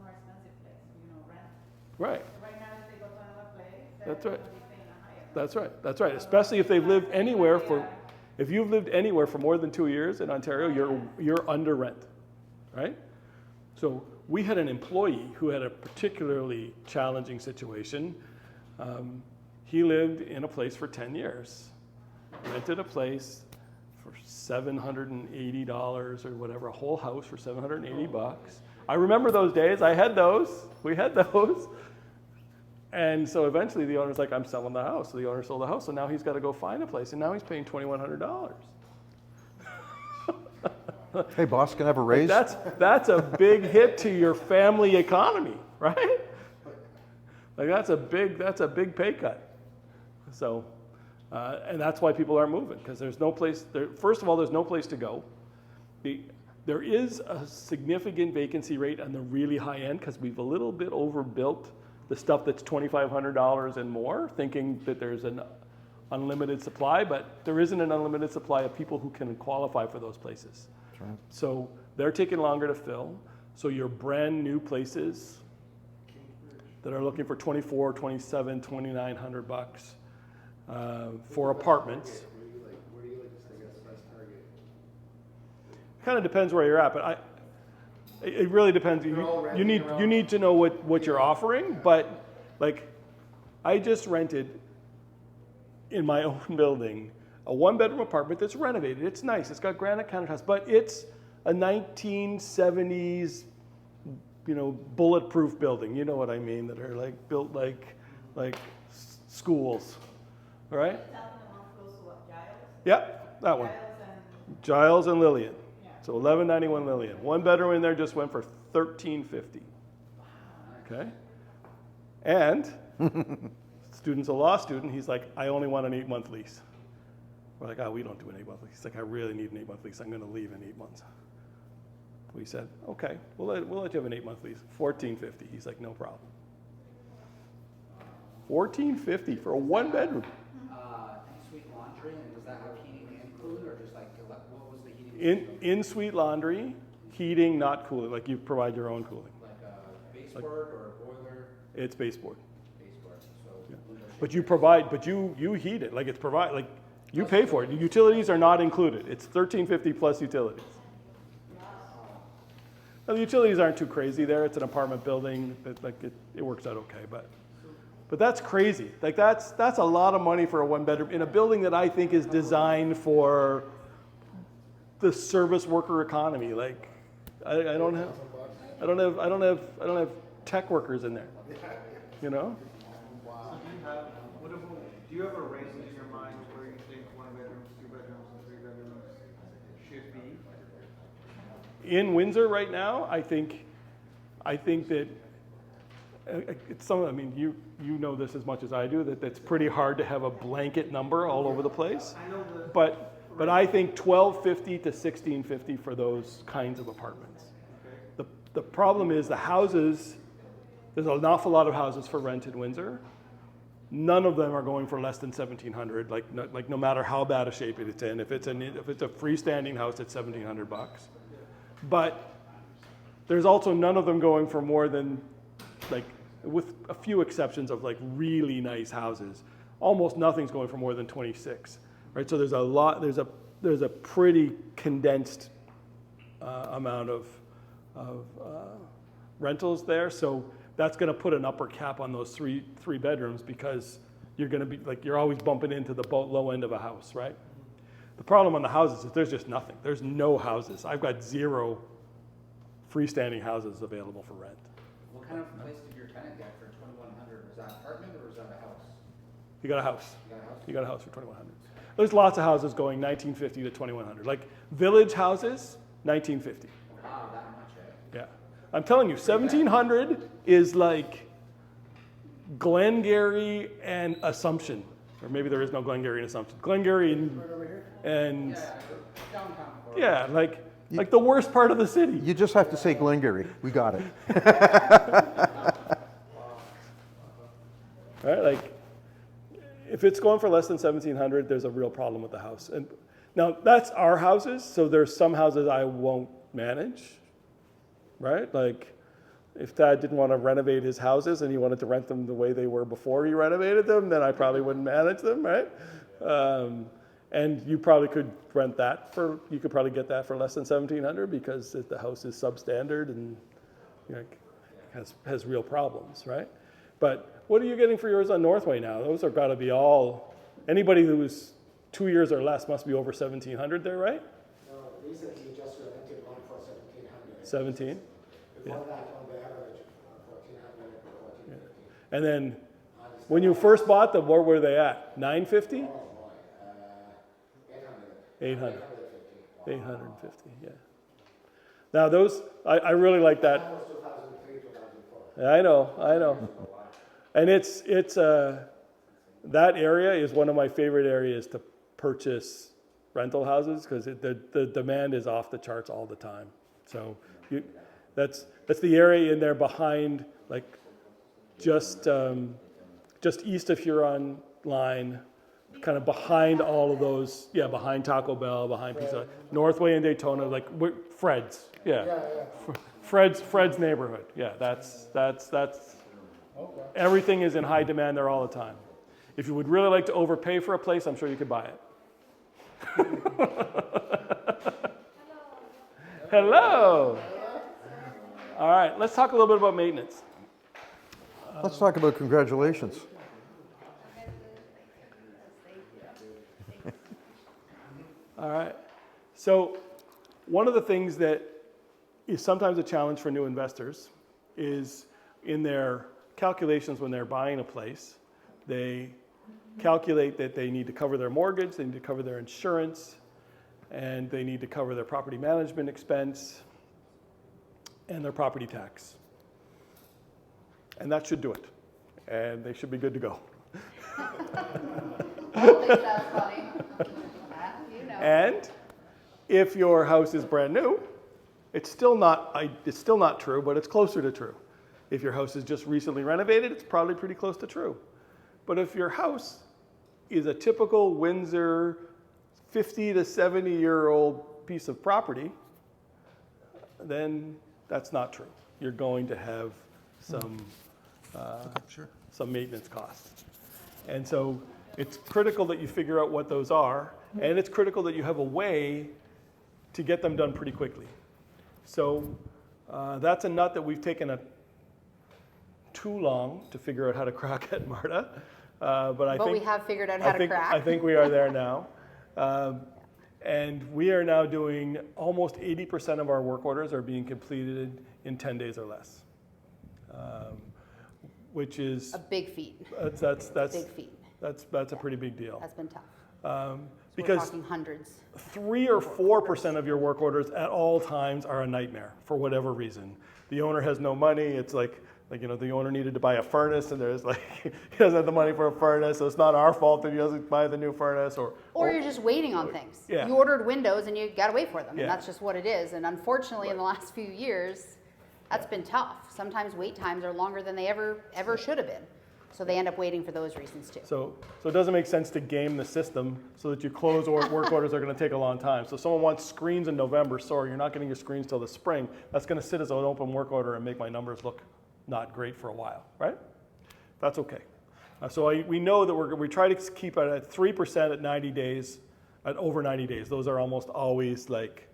more expensive place, rent. Right. Right now, if they go to another place, That's they're right. going to be paying a higher. That's right. That's right. Especially if they've lived anywhere if you've lived anywhere for more than 2 years in Ontario, you're under rent, right? So we had an employee who had a particularly challenging situation. He lived in a place for 10 years, rented a place for $780 or whatever, a whole house for $780. I remember those days. I had those. We had those. And so eventually the owner's like, I'm selling the house. So the owner sold the house. So now he's got to go find a place. And now he's paying $2,100. Hey, boss, can I have a raise? That's a big hit to your family economy, right? That's a big pay cut. So, and that's why people aren't moving, because there's no place. First of all, there's no place to go. There is a significant vacancy rate on the really high end because we've a little bit overbuilt the stuff that's $2,500 and more, thinking that there's an unlimited supply, but there isn't an unlimited supply of people who can qualify for those places. Right. So they're taking longer to fill. So your brand new places that are looking for $2,400, $2,700, $2,900 for apartments. Where do you like to say that's the best target? Kind of depends where you're at, but it really depends. You need to know what you're offering, but I just rented in my own building a 1-bedroom apartment that's renovated. It's nice. It's got granite countertops, but it's a 1970s, bulletproof building. You know what I mean? That are built like schools. All right? Yep, that one. Giles and Lillian. So 1191 Lillian. 1 bedroom in there just went for $1,350. Okay? And student's a law student. He's like, I only want an 8-month lease. We're like, we don't do an 8-month lease. He's like, I really need an 8-month lease. I'm going to leave in 8 months. We said, okay, we'll let you have an 8-month lease. $1,450. He's like, no problem. $1,450 for a 1-bedroom. In-suite laundry, and does that have heating and cooling, or just what was the heating? In-suite laundry, heating, not cooling. You provide your own cooling. Like a baseboard or a boiler? It's baseboard. Baseboard, so. Yeah. But you heat it. You pay for it. The utilities are not included. It's $1,350 plus utilities. Now, the utilities aren't too crazy there. It's an apartment building. It works out okay, but that's crazy. That's a lot of money for a 1-bedroom in a building that I think is designed for the service worker economy. I don't have tech workers in there. Wow. Do you have a range in your mind where you think 1 bedroom, 2 bedrooms, and 3 bedrooms should be? In Windsor right now, I think that it's you know this as much as I do, that it's pretty hard to have a blanket number all over the place. I know But I think $1,250 to $1,650 for those kinds of apartments. Okay. The problem is the houses, there's an awful lot of houses for rent in Windsor. none of them are going for less than 1,700. Like no matter how bad a shape it's in. If it's a freestanding house, it's $1,700 bucks. But there's also none of them going for more than, like, with a few exceptions of like really nice houses, almost nothing's going for more than 26, right? So there's a pretty condensed amount of rentals there. So that's going to put an upper cap on those three bedrooms, because you're going to be like, you're always bumping into the low end of a house, right? The problem on the houses is there's just nothing. There's no houses. I've got 0 freestanding houses available for rent. What kind of place did your tenant get for 2,100? Was that an apartment or was that a house? You got a house. You got a house? You got a house for 2,100. There's lots of houses going 1950 to 2,100. Like village houses, 1950. Wow, that much, eh? Yeah. I'm telling you, 1,700 is like Glengarry and Assumption. Or maybe there is no Glengarry and Assumption. Glengarry and Yeah, downtown. yeah, like the worst part of the city. You just have to say Glengarry. We got it. Right? Like, if it's going for less than 1,700, there's a real problem with the house. And now that's our houses, so there's some houses I won't manage, right? Like, if Dad didn't want to renovate his houses and he wanted to rent them the way they were before he renovated them, then I probably wouldn't manage them, right? And you probably could rent that you could probably get that for less than 1,700, because the house is substandard and, you know, has real problems, right? But what are you getting for yours on Northway now? Those are got to be all, anybody who's 2 years or less must be over 1,700 there, right? No, recently just rented one for 1,700. 17? Before that, on the average, 1,400, 1,450. And then when you first bought them, where were they at? 950? Oh boy, 800. 850, yeah. Now those, I really like that. that was 2003, 2004. I know. And it's that area is one of my favorite areas to purchase rental houses, because the demand is off the charts all the time. So that's the area in there behind, like, just east of Huron line, kind of behind all of those, behind Taco Bell, behind Pizza, Northway and Daytona, like Fred's, Fred's neighborhood. Yeah, that's everything is in high demand there all the time. If you would really like to overpay for a place, I'm sure you could buy it. Hello. All right, let's talk a little bit about maintenance. Let's talk about congratulations. All right. So one of the things that is sometimes a challenge for new investors is in their calculations when they're buying a place, they calculate that they need to cover their mortgage, they need to cover their insurance, and they need to cover their property management expense and their property tax. And that should do it. And they should be good to go. I don't think that's funny. You know. And if your house is brand new, it's still not true, but it's closer to true. If your house is just recently renovated, it's probably pretty close to true. But if your house is a typical Windsor 50 to 70-year-old piece of property, then that's not true. You're going to have some maintenance costs. And so it's critical that you figure out what those are, and it's critical that you have a way to get them done pretty quickly. So that's a nut that we've taken too long to figure out how to crack at Marda. But we have figured out how to crack. I think we are there now. And we are now doing almost 80% of our work orders are being completed in 10 days or less, which is a big feat. That's Big feat. That's a pretty big deal. That's been tough. Because we're talking hundreds. 3 or 4% of your work orders at all times are a nightmare for whatever reason. The owner has no money. It's like the owner needed to buy a furnace, and there's he doesn't have the money for a furnace, so it's not our fault that he doesn't buy the new furnace. Or you're just waiting on things. Yeah. You ordered windows and you got to wait for them, Yeah. and that's just what it is. And unfortunately, in the last few years, that's been tough. Sometimes wait times are longer than they ever should have been. So they end up waiting for those reasons too. So it doesn't make sense to game the system so that you close or work orders are going to take a long time. So if someone wants screens in November, sorry, you're not getting your screens till the spring. That's going to sit as an open work order and make my numbers look not great for a while, right? That's okay. We know that we try to keep it at 3% at 90 days, at over 90 days. Those are almost always like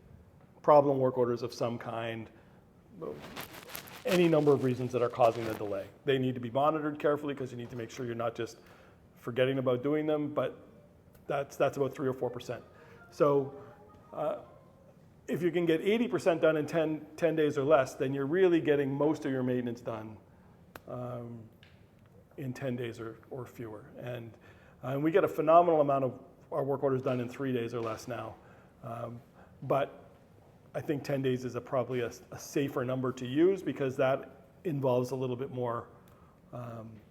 problem work orders of some kind, any number of reasons that are causing the delay. They need to be monitored carefully because you need to make sure you're not just forgetting about doing them, but that's about 3 or 4%. So if you can get 80% done in 10 days or less, then you're really getting most of your maintenance done in 10 days or fewer. And we get a phenomenal amount of our work orders done in 3 days or less now. But I think 10 days is probably a safer number to use because that involves a little bit more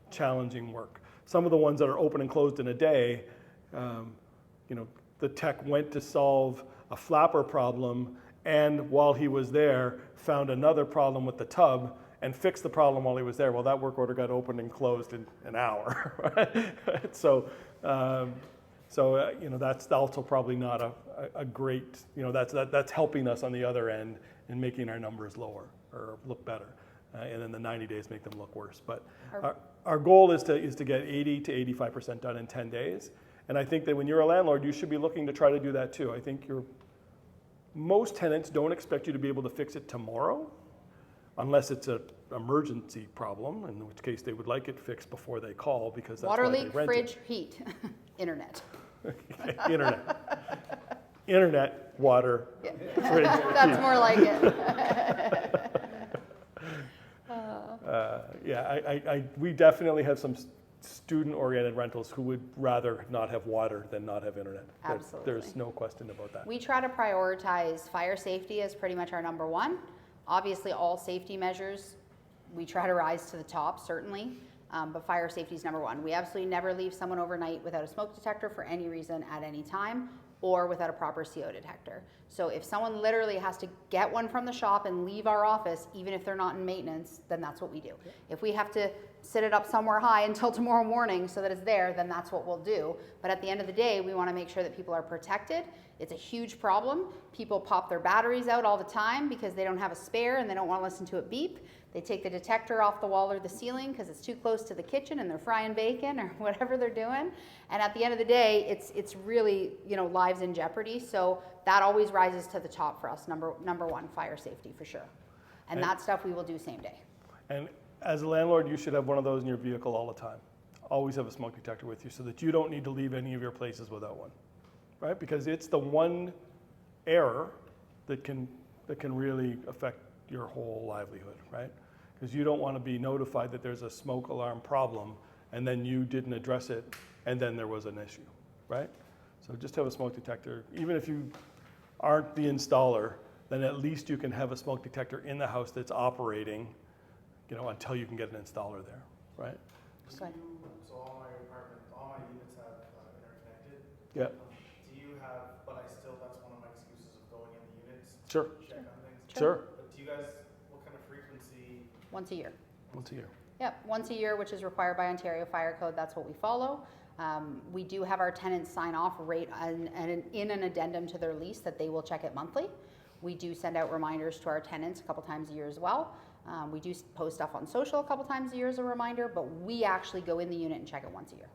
challenging work. Some of the ones that are open and closed in a day, the tech went to solve a flapper problem and while he was there, found another problem with the tub and fixed the problem while he was there. Well, that work order got opened and closed in an hour, right? So that's also probably not a great, that's helping us on the other end in making our numbers lower or look better. And then the 90 days make them look worse. But our goal is to get 80 to 85% done in 10 days. And I think that when you're a landlord, you should be looking to try to do that too. I think most tenants don't expect you to be able to fix it tomorrow, unless it's an emergency problem, in which case they would like it fixed before they call because that's Water why leak, they rent fridge, it. heat, internet. Internet, water, Yeah. fridge. That's more like it. We definitely have some student-oriented rentals who would rather not have water than not have internet. Absolutely. There's no question about that. We try to prioritize fire safety as pretty much our number one. Obviously, all safety measures, we try to rise to the top, certainly, but fire safety is number one. We absolutely never leave someone overnight without a smoke detector for any reason at any time, or without a proper CO detector. So if someone literally has to get one from the shop and leave our office, even if they're not in maintenance, then that's what we do. If we have to sit it up somewhere high until tomorrow morning so that it's there, then that's what we'll do. But at the end of the day, we want to make sure that people are protected. It's a huge problem. People pop their batteries out all the time because they don't have a spare and they don't want to listen to it beep. They take the detector off the wall or the ceiling because it's too close to the kitchen and they're frying bacon or whatever they're doing. And at the end of the day, it's really, lives in jeopardy. So that always rises to the top for us. Number one, fire safety for sure. And that stuff we will do same day. And as a landlord, you should have one of those in your vehicle all the time. Always have a smoke detector with you so that you don't need to leave any of your places without one, right? Because it's the one error that can really affect your whole livelihood, right? Because you don't want to be notified that there's a smoke alarm problem and then you didn't address it and then there was an issue, right? So just have a smoke detector. Even if you aren't the installer, then at least you can have a smoke detector in the house that's operating, until you can get an installer there, right? Go ahead. So all my units have interconnected. Yeah. Do you have, but that's one of my excuses of going in the units. Sure. To check on things. Sure. But do you guys, what kind of frequency? Once a year. Once a year. Yep, once a year, which is required by Ontario Fire Code. That's what we follow. We do have our tenants sign off in an addendum to their lease that they will check it monthly. We do send out reminders to our tenants a couple times a year as well. We do post stuff on social a couple times a year as a reminder, but we actually go in the unit and check it once a year.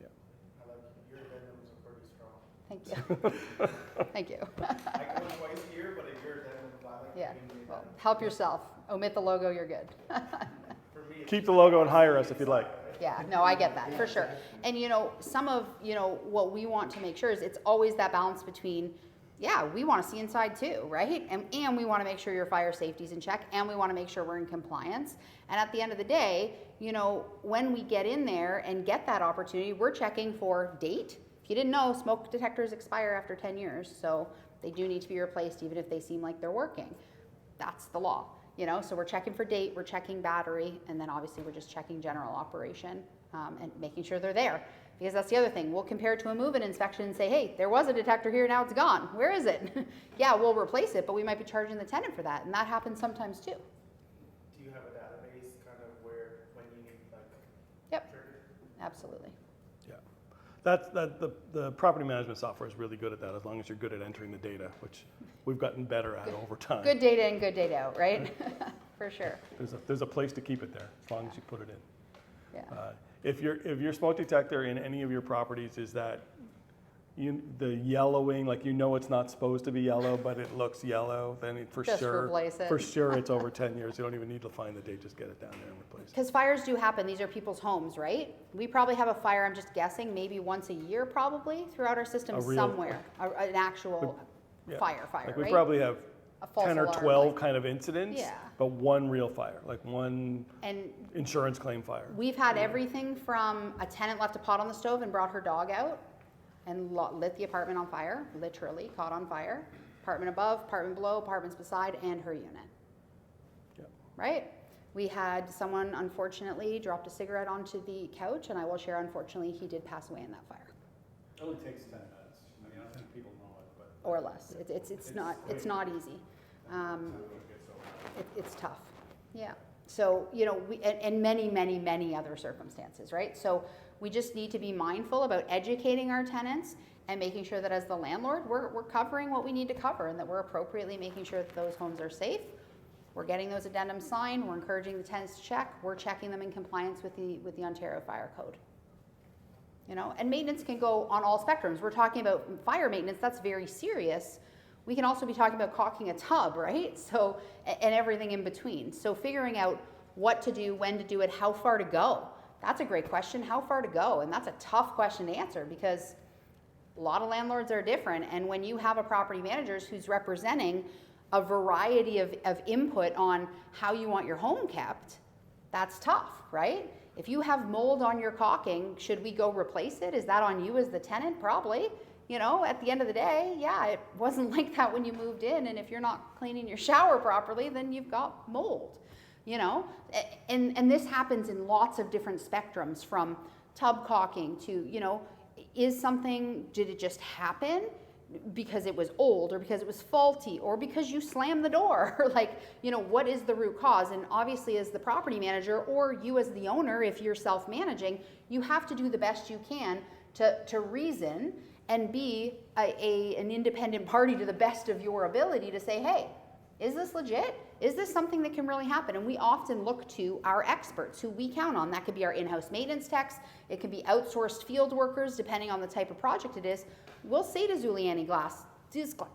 Yeah. I like your addendums are pretty strong. Thank you. Thank you. I go twice a year, but your addendums, I like Yeah, reading the well, addendums. help yourself. Omit the logo, you're good. For me, it's Keep the logo and hire us if you'd like. Yeah, no, I get that for sure. And some of, what we want to make sure is it's always that balance between, yeah, we want to see inside too, right? And we want to make sure your fire safety's in check and we want to make sure we're in compliance. And at the end of the day, when we get in there and get that opportunity, we're checking for date. If you didn't know, smoke detectors expire after 10 years, so they do need to be replaced even if they seem like they're working. That's the law. So we're checking for date, we're checking battery, and then obviously we're just checking general operation and making sure they're there. Because that's the other thing. We'll compare it to a move-in inspection and say, hey, there was a detector here, now it's gone. Where is it? Yeah, we'll replace it, but we might be charging the tenant for that, and that happens sometimes too. Do you have a database kind of where, when you need Yep. triggers Absolutely. Yeah. The property management software is really good at that, as long as you're good at entering the data, which we've gotten better at over time. Good data in, good data out, right? For sure. There's a place to keep it there, as long as you put it in. Yeah. If your smoke detector in any of your properties is that the yellowing, like it's not supposed to be yellow, but it looks yellow, then Just replace it. for sure it's over 10 years. You don't even need to find the date, just get it down there and replace it. Because fires do happen. These are people's homes, right? We probably have a fire, I'm just guessing, maybe once a year probably throughout our system somewhere. An actual Yeah. fire, Like right? we probably have A false 10 or alarm, 12 like- kind of incidents, Yeah. but one real fire, like one And insurance claim fire. we've had everything from a tenant left a pot on the stove and brought her dog out and lit the apartment on fire, literally caught on fire. Apartment above, apartment below, apartments beside, and her unit. Yep. Right? We had someone, unfortunately, dropped a cigarette onto the couch, and I will share, unfortunately, he did pass away in that fire. It only takes 10 minutes. I mean, I don't think people know it, but. Or less. It's not easy. It's tough. Yeah. So, and many other circumstances, right? So we just need to be mindful about educating our tenants and making sure that as the landlord, we're covering what we need to cover and that we're appropriately making sure that those homes are safe. We're getting those addendums signed. We're encouraging the tenants to check. We're checking them in compliance with the Ontario Fire Code. And maintenance can go on all spectrums. We're talking about fire maintenance. That's very serious. We can also be talking about caulking a tub, right? So, and everything in between. So figuring out what to do, when to do it, how far to go. That's a great question. How far to go? And that's a tough question to answer because a lot of landlords are different. And when you have a property manager who's representing a variety of input on how you want your home kept, that's tough, right? If you have mold on your caulking, should we go replace it? Is that on you as the tenant? Probably. At the end of the day, yeah, it wasn't like that when you moved in. And if you're not cleaning your shower properly, then you've got mold, And this happens in lots of different spectrums, from tub caulking to, did it just happen because it was old or because it was faulty or because you slammed the door? What is the root cause? And obviously as the property manager or you as the owner, if you're self-managing, you have to do the best you can to reason and be an independent party to the best of your ability to say, hey, is this legit? Is this something that can really happen? And we often look to our experts who we count on. That could be our in-house maintenance techs. It could be outsourced field workers, depending on the type of project it is. We'll say to Zuliani Glass,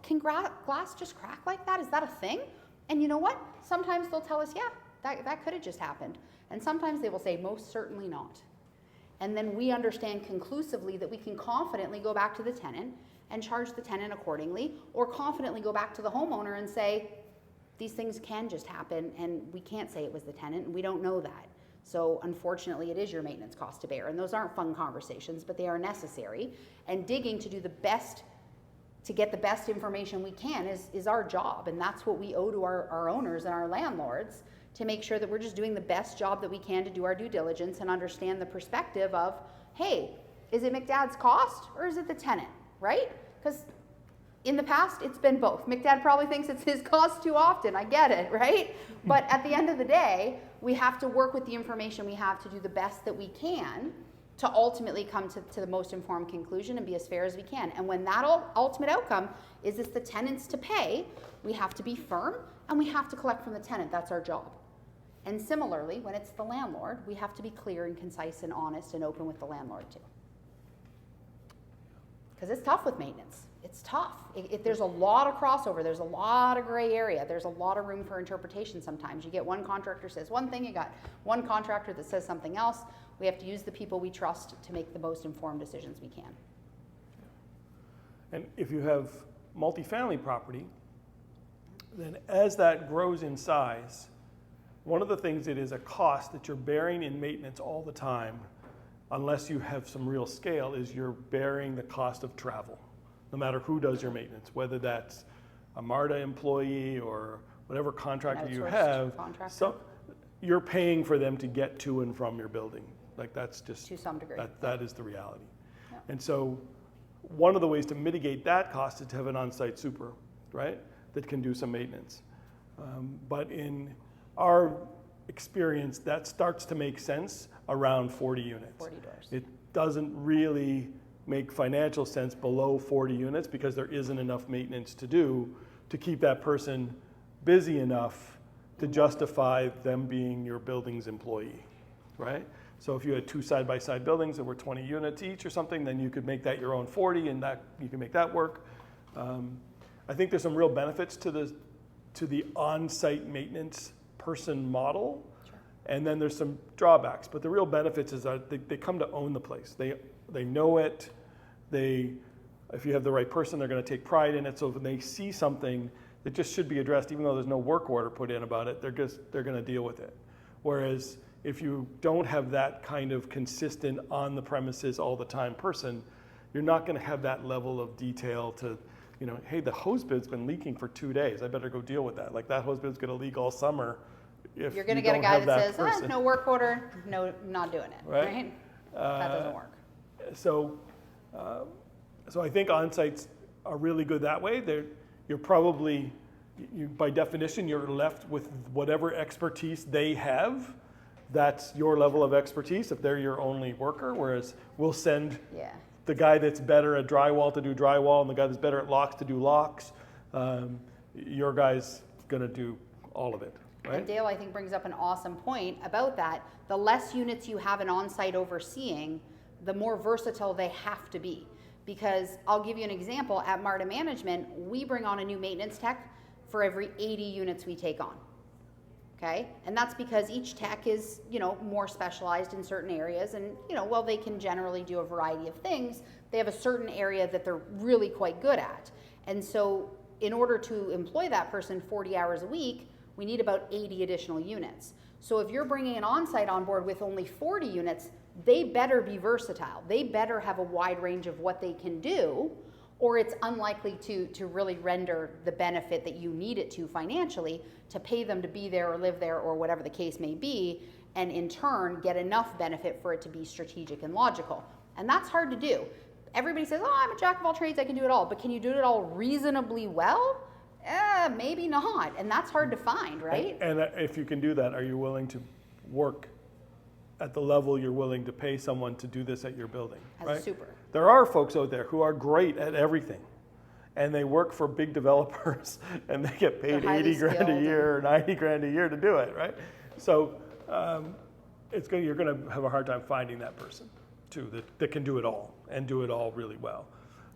can glass just crack like that? Is that a thing? And you know what? Sometimes they'll tell us, yeah, that could have just happened. And sometimes they will say, most certainly not. And then we understand conclusively that we can confidently go back to the tenant and charge the tenant accordingly, or confidently go back to the homeowner and say, these things can just happen and we can't say it was the tenant and we don't know that. So unfortunately it is your maintenance cost to bear. And those aren't fun conversations, but they are necessary. And digging to do the best, to get the best information we can is our job. And that's what we owe to our owners and our landlords, to make sure that we're just doing the best job that we can to do our due diligence and understand the perspective of, hey, is it McDad's cost or is it the tenant, right? Because in the past, it's been both. McDad probably thinks it's his cost too often. I get it, right? But at the end of the day, we have to work with the information we have to do the best that we can to ultimately come to the most informed conclusion and be as fair as we can. And when that ultimate outcome is it's the tenants to pay, we have to be firm and we have to collect from the tenant. That's our job. And similarly, when it's the landlord, we have to be clear and concise and honest and open with the landlord too. Because it's tough with maintenance. It's tough. There's a lot of crossover. There's a lot of gray area. There's a lot of room for interpretation sometimes. You get one contractor says one thing, you got one contractor that says something else. We have to use the people we trust to make the most informed decisions we can. And if you have multifamily property, then as that grows in size, one of the things that is a cost that you're bearing in maintenance all the time, unless you have some real scale, is you're bearing the cost of travel, no matter who does your maintenance, whether that's a Marda employee or whatever contractor you have. So you're paying for them to get to and from your building. Like that's just, to some degree. That is the reality. Yeah. And so one of the ways to mitigate that cost is to have an on-site super, right, that can do some maintenance. But in our experience, that starts to make sense around 40 units. 40 doors. It doesn't really make financial sense below 40 units because there isn't enough maintenance to do to keep that person busy enough to justify them being your building's employee, right? So if you had 2 side-by-side buildings that were 20 units each or something, then you could make that your own 40 and that you can make that work. I think there's some real benefits to the on-site maintenance person model. Sure. And then there's some drawbacks, but the real benefits is that they come to own the place. They know it. If you have the right person, they're going to take pride in it. So when they see something that just should be addressed, even though there's no work order put in about it, they're going to deal with it. Whereas if you don't have that kind of consistent on the premises all the time person, you're not going to have that level of detail to, hey, the hose bib's been leaking for 2 days. I better go deal with that. Like that hose bib's going to leak all summer. If you're going to you get a don't guy have that says, person. no work order, no, not doing it, right? That doesn't work. So I think on-sites are really good that way. You're probably, by definition, you're left with whatever expertise they have. That's your level of expertise if they're your only worker, whereas we'll send the guy that's better at drywall to do drywall and the guy that's better at locks to do locks. Your guy's going to do all of it. Right? And Dale, I think, brings up an awesome point about that. The less units you have an on-site overseeing, the more versatile they have to be. Because I'll give you an example. At Marda Management, we bring on a new maintenance tech for every 80 units we take on. Okay? And that's because each tech is, more specialized in certain areas. And, while they can generally do a variety of things, they have a certain area that they're really quite good at. And so in order to employ that person 40 hours a week, we need about 80 additional units. So if you're bringing an on-site on board with only 40 units, they better be versatile. They better have a wide range of what they can do, or it's unlikely to really render the benefit that you need it to financially to pay them to be there or live there or whatever the case may be, and in turn get enough benefit for it to be strategic and logical. And that's hard to do. Everybody says, oh, I'm a jack of all trades, I can do it all. But can you do it all reasonably well? Maybe not. And that's hard to find, right? And if you can do that, are you willing to work at the level you're willing to pay someone to do this at your building? As a super. There are folks out there who are great at everything. And they work for big developers and they get paid 80 grand a year or 90 grand a year to do it, right? So you're going to have a hard time finding that person too that can do it all and do it all really well.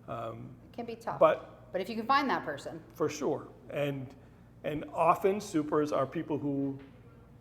It can be tough. But if you can find that person. For sure. And often supers are people who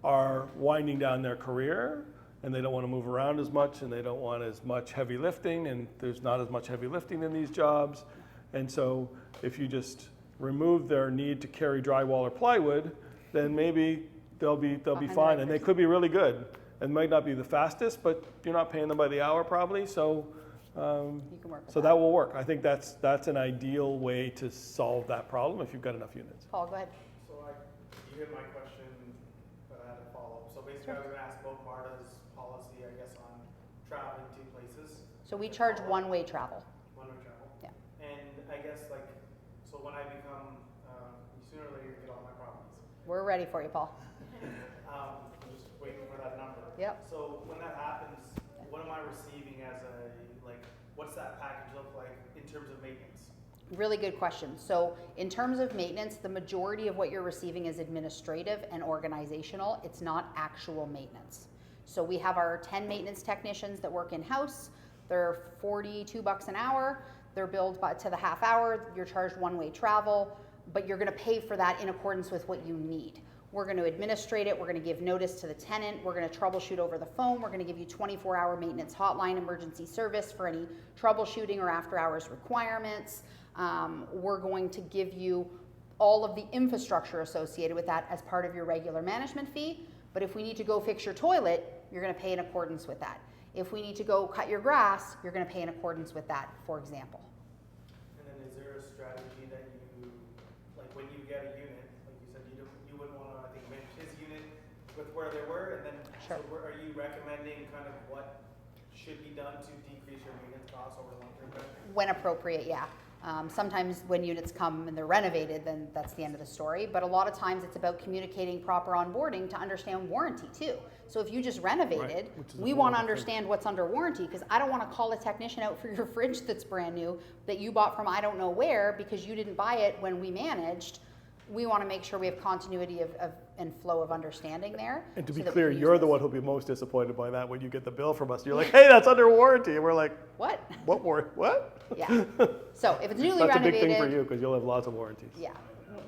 are winding down their career and they don't want to move around as much and they don't want as much heavy lifting, and there's not as much heavy lifting in these jobs. And so if you just remove their need to carry drywall or plywood, then maybe they'll be fine, and they could be really good. And might not be the fastest, but you're not paying them by the hour probably, so you can work with that will work. I think that's an ideal way to solve that problem if you've got enough units. Paul, go ahead. So you hit my question, but I had a follow-up. So basically, I was going to ask about Marda's policy, I guess, on traveling to places. So we charge one-way travel. One-way travel. Yeah. And I guess, so when I become, sooner or later, you get all my properties. We're ready for you, Paul. I'm just waiting for that number. Yep. So when that happens, what am I receiving as what's that package look like in terms of maintenance? Really good question. So in terms of maintenance, the majority of what you're receiving is administrative and organizational. It's not actual maintenance. So we have our 10 maintenance technicians that work in-house. They're $42 an hour. They're billed to the half hour. You're charged one-way travel, but you're going to pay for that in accordance with what you need. We're going to administrate it. We're going to give notice to the tenant. We're going to troubleshoot over the phone. We're going to give you 24-hour maintenance hotline emergency service for any troubleshooting or after-hours requirements. We're going to give you all of the infrastructure associated with that as part of your regular management fee. But if we need to go fix your toilet, you're going to pay in accordance with that. If we need to go cut your grass, you're going to pay in accordance with that, for example. And then is there a strategy that you, when you get a unit, like you said, you wouldn't want to, I think, match his unit with where they were, and then Sure. So are you recommending kind of what should be done to decrease your maintenance costs over the long term? When appropriate, yeah. Sometimes when units come and they're renovated, then that's the end of the story. But a lot of times it's about communicating proper onboarding to understand warranty too. So if you just renovated, which is a we whole want to other thing. understand what's under warranty, because I don't want to call a technician out for your fridge that's brand new that you bought from I don't know where because you didn't buy it when we managed. We want to make sure we have continuity of and flow of understanding there. And to be so that we clear, can use you're the this. one who'll be most disappointed by that when you get the bill from us. You're like, hey, that's under warranty. And we're like, What? what warranty? What? Yeah. So if it's newly That's a renovated, big thing for you because you'll have lots of warranties. yeah,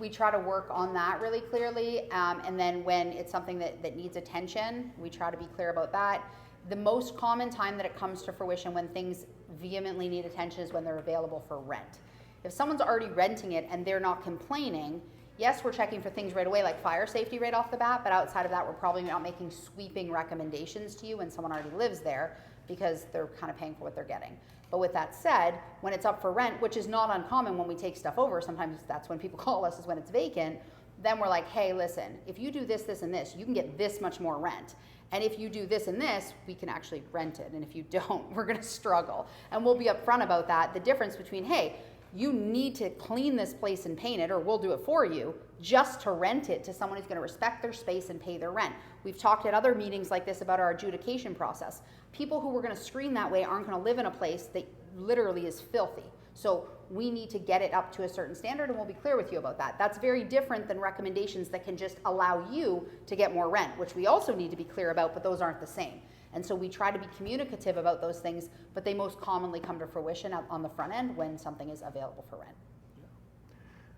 we try to work on that really clearly. And then when it's something that needs attention, we try to be clear about that. The most common time that it comes to fruition when things vehemently need attention is when they're available for rent. If someone's already renting it and they're not complaining, yes, we're checking for things right away like fire safety right off the bat, but outside of that, we're probably not making sweeping recommendations to you when someone already lives there because they're kind of paying for what they're getting. But with that said, when it's up for rent, which is not uncommon when we take stuff over, sometimes that's when people call us is when it's vacant, then we're like, hey, listen, if you do this, this, and this, you can get this much more rent. And if you do this and this, we can actually rent it. And if you don't, we're gonna struggle. And we'll be upfront about that. The difference between, hey, you need to clean this place and paint it, or we'll do it for you, just to rent it to someone who's gonna respect their space and pay their rent. We've talked at other meetings like this about our adjudication process. People who we're gonna screen that way aren't gonna live in a place that literally is filthy. So we need to get it up to a certain standard, and we'll be clear with you about that. That's very different than recommendations that can just allow you to get more rent, which we also need to be clear about, but those aren't the same. And so we try to be communicative about those things, but they most commonly come to fruition on the front end when something is available for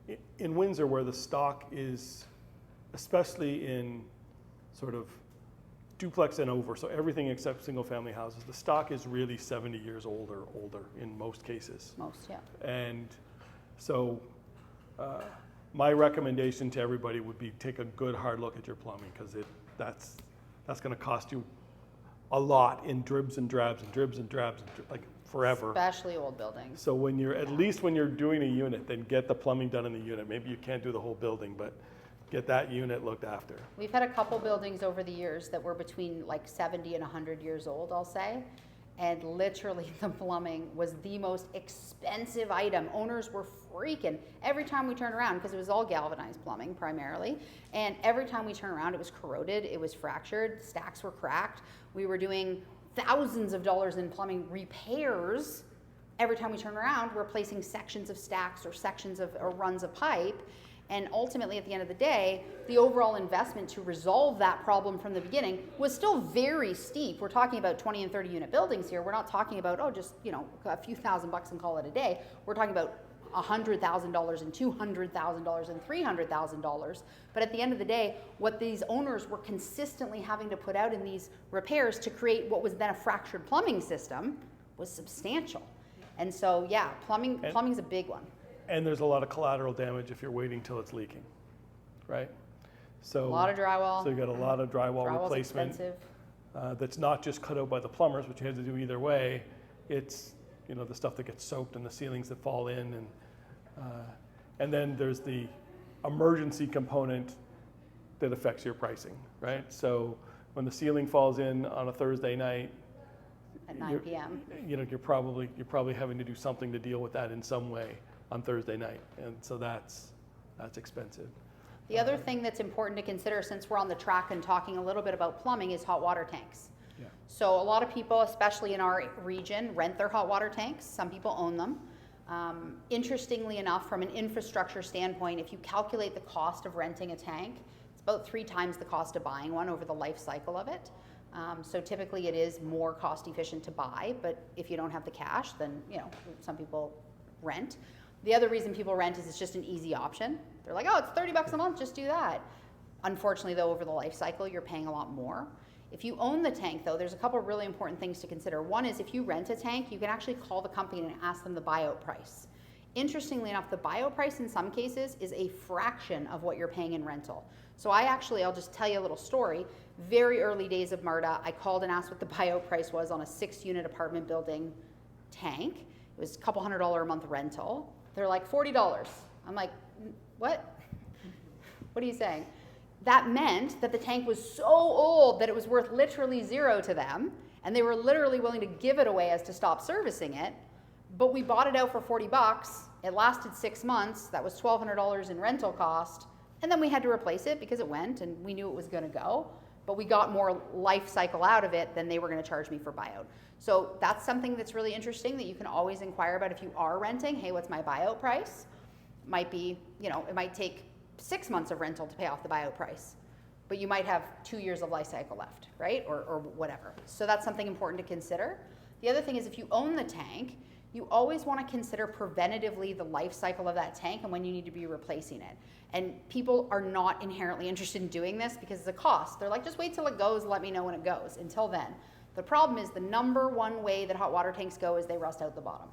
rent. In Windsor, where the stock is, especially in sort of duplex and over, so everything except single family houses, the stock is really 70 years old or older in most cases. Most, yeah. And so my recommendation to everybody would be take a good hard look at your plumbing, because that's going to cost you a lot in dribs and drabs and dribs and drabs, like forever. Especially old buildings. So when you're, at least when you're doing a unit, then get the plumbing done in the unit. Maybe you can't do the whole building, but get that unit looked after. We've had a couple buildings over the years that were between like 70 and 100 years old, I'll say. And literally the plumbing was the most expensive item. Owners were freaking every time we turned around, because it was all galvanized plumbing primarily. And every time we turned around, it was corroded, it was fractured, stacks were cracked. We were doing thousands of dollars in plumbing repairs every time we turned around, replacing sections of stacks or sections of or runs of pipe. And ultimately, at the end of the day, the overall investment to resolve that problem from the beginning was still very steep. We're talking about 20 and 30 unit buildings here. We're not talking about, oh, just, you know, a few $1,000 and call it a day. We're talking about $100,000 and $200,000 and $300,000. But at the end of the day, what these owners were consistently having to put out in these repairs to create what was then a fractured plumbing system was substantial. And so, yeah, plumbing's a big one. And there's a lot of collateral damage if you're waiting till it's leaking, right? So A lot of drywall. So you got a lot of drywall Drywall's replacement. expensive. That's not just cut out by the plumbers, which you have to do either way. It's, you know, the stuff that gets soaked and the ceilings that fall in, and then there's the emergency component that affects your pricing, right? So when the ceiling falls in on a Thursday night At 9 p.m. You know, you're probably having to do something to deal with that in some way on Thursday night, and so that's expensive. The other thing that's important to consider, since we're on the track and talking a little bit about plumbing, is hot water tanks. Yeah. So a lot of people, especially in our region, rent their hot water tanks. Some people own them. Interestingly enough, from an infrastructure standpoint, if you calculate the cost of renting a tank, it's about 3 times the cost of buying one over the life cycle of it. So typically it is more cost efficient to buy, but if you don't have the cash, then, you know, some people rent. The other reason people rent is it's just an easy option. They're like, oh, it's $30 a month, just do that. Unfortunately, though, over the life cycle, you're paying a lot more. If you own the tank, though, there's a couple of really important things to consider. One is if you rent a tank, you can actually call the company and ask them the buyout price. Interestingly enough, the buyout price in some cases is a fraction of what you're paying in rental. So I'll just tell you a little story. Very early days of Marda, I called and asked what the buyout price was on a 6-unit apartment building tank. It was a couple $100 a month rental. They're like, $40. I'm like, what? What are you saying? That meant that the tank was so old that it was worth literally 0 to them, and they were literally willing to give it away as to stop servicing it. but we bought it out for $40. It lasted 6 months. That was $1,200 in rental cost. And then we had to replace it because it went and we knew it was going to go. But we got more life cycle out of it than they were going to charge me for buyout. So that's something that's really interesting that you can always inquire about if you are renting. Hey, what's my buyout price? Might be, it might take 6 months of rental to pay off the buyout price. But you might have 2 years of life cycle left, right? Or whatever. So that's something important to consider. The other thing is if you own the tank, you always want to consider preventatively the life cycle of that tank and when you need to be replacing it. And people are not inherently interested in doing this because it's a cost. They're like, just wait till it goes, let me know when it goes. Until then. The problem is the number one way that hot water tanks go is they rust out the bottom.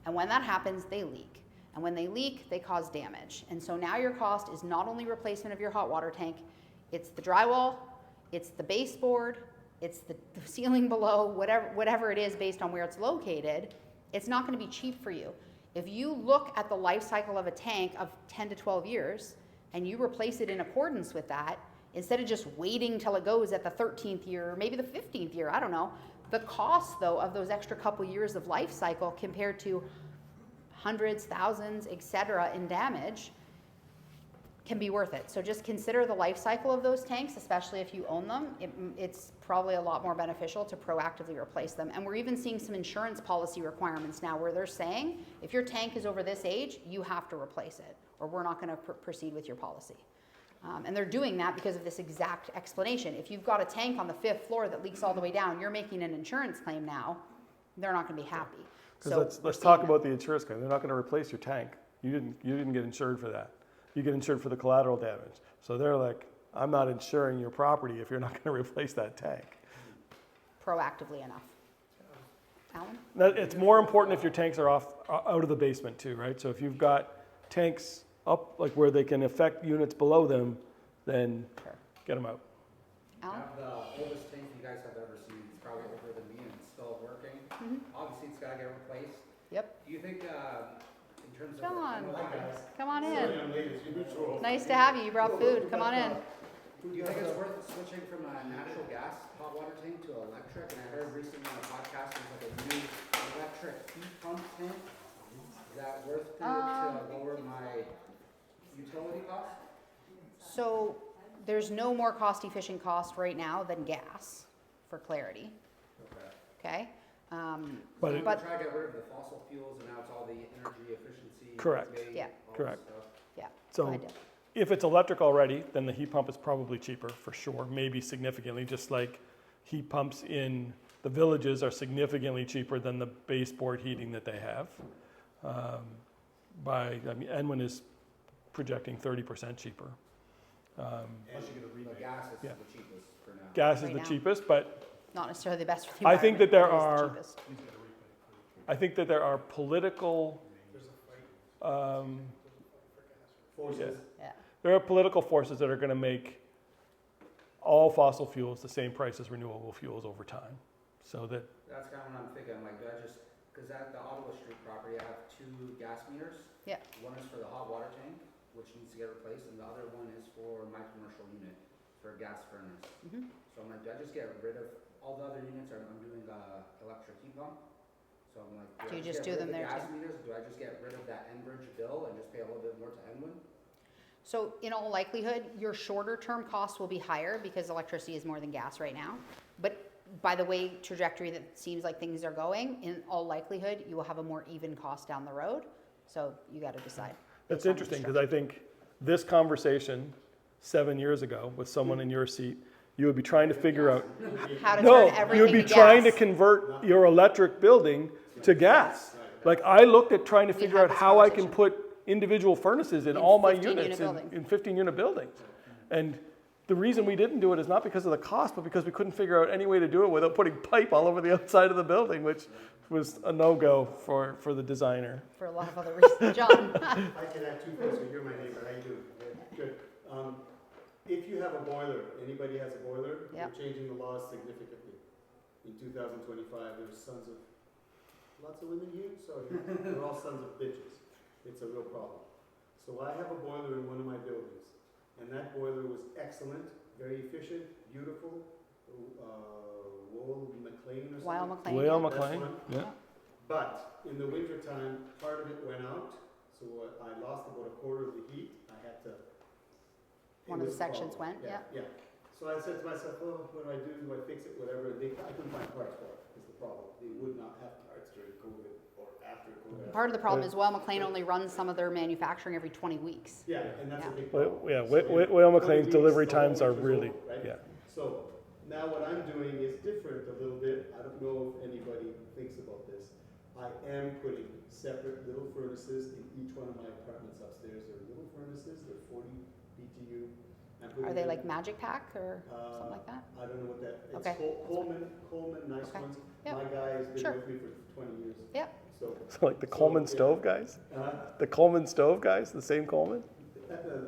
And when that happens, they leak. And when they leak, they cause damage. And so now your cost is not only replacement of your hot water tank, it's the drywall, it's the baseboard, it's the ceiling below, whatever it is based on where it's located. It's not going to be cheap for you. If you look at the life cycle of a tank of 10 to 12 years and you replace it in accordance with that, instead of just waiting till it goes at the 13th year or maybe the 15th year, I don't know, the cost though of those extra couple years of life cycle compared to hundreds, thousands, etc. in damage can be worth it. So just consider the life cycle of those tanks, especially if you own them. It's probably a lot more beneficial to proactively replace them. And we're even seeing some insurance policy requirements now where they're saying, if your tank is over this age, you have to replace it, or we're not gonna proceed with your policy. And they're doing that because of this exact explanation. If you've got a tank on the 5th floor that leaks all the way down, you're making an insurance claim now, they're not gonna be happy. So let's talk about the insurance claim. They're not gonna replace your tank. You didn't get insured for that. You get insured for the collateral damage. So they're like, I'm not insuring your property if you're not going to replace that tank. Proactively enough. Alan? It's more important if your tanks are out of the basement too, right? So if you've got tanks up like where they can affect units below them, then get them out. I have the oldest tank you guys have ever seen. It's probably older than me and it's still working. Obviously it's got to get replaced. Yep. Do you think in terms of... John, the come on in. Nice to have you. You brought food. Come on in. Do you think it's worth switching from a natural gas hot water tank to electric? And I heard recently on a podcast there's like a new electric heat pump tank. Is that worth it to lower my utility cost? So there's no more cost-efficient cost right now than gas, for clarity. Okay. But try to get rid of the fossil fuels and now it's all the energy efficiency. Correct. debate, Yeah. all this Correct. stuff. Yeah. So go ahead, Deb. if it's electric already, then the heat pump is probably cheaper for sure, maybe significantly, just like heat pumps in the villages are significantly cheaper than the baseboard heating that they have. Enwin is projecting 30% cheaper. Plus you get a rebate. But gas is Yeah. the cheapest for now. Gas is Right the now. cheapest, but Not necessarily the best for the I think that there environment, but it is the are- cheapest. I think that there are political Forces. Yeah. there are political forces that are going to make all fossil fuels the same price as renewable fuels over time. So that That's kind of what I'm thinking, like, do I just, because at the Ottawa Street property, I have 2 gas meters. Yeah. One is for the hot water tank, which needs to get replaced, and the other one is for my commercial unit for a gas furnace. So I'm like, do I just get rid of, all the other units I'm doing electric heat pump? So I'm like, Do you I just get do rid of them there the gas too? meters? Do I just get rid of that Enbridge bill and just pay a little bit more to Enwin? So in all likelihood, your shorter term costs will be higher because electricity is more than gas right now. But by the way trajectory that seems like things are going, in all likelihood, you will have a more even cost down the road. So you got to decide. that's based on interesting because construction. I think this conversation 7 years ago with someone in your seat, you would be trying to figure out How to no, turn everything you would be to trying to gas. convert your electric building to gas. Like I looked at trying to We figure had out this how I can conversation. put individual furnaces in In all my 15 units unit building. in 15 unit buildings. And the reason we didn't do it is not because of the cost, but because we couldn't figure out any way to do it without putting pipe all over the outside of the building, which was a no-go for the designer. For a lot of other reasons. John? I can add 2 things, so you're my neighbor, how you doing? Good. If you have a boiler, anybody has a boiler, Yep. we're changing the laws significantly. In 2025, there's sons of, lots of women here, so they're all sons of bitches. It's a real problem. So I have a boiler in one of my buildings, and that boiler was excellent, very efficient, beautiful, Wall McLean or something. Weil McLean. Whale yeah. McLean, one. yeah. But in the winter time, part of it went out, so I lost about a quarter of the heat. I had to. One of the sections went, yeah. Yeah. So I said to myself, oh, what do I do? Do I fix it? Whatever. I couldn't find parts for it. Is the problem? They would not have parts during COVID or after COVID. Part of the problem is, well, McLean only runs some of their manufacturing every 20 weeks. Yeah, and that's a big Well, problem. yeah, So Whale 20 McLean's weeks, delivery the whole times are winter's really, over, right? yeah. So now what I'm doing is different a little bit. I don't know if anybody thinks about this. I am putting separate little furnaces in each one of my apartments upstairs. They're little furnaces. They're 40 BTU. Are they like Magic Pack or something like that? I don't know what that. It's Okay. Coleman, nice Okay. ones. Yep. My guy has been Sure. with me for 20 years. Yep. So, So like the Coleman yeah. stove guys? Uh, The Coleman stove guys, the same Coleman?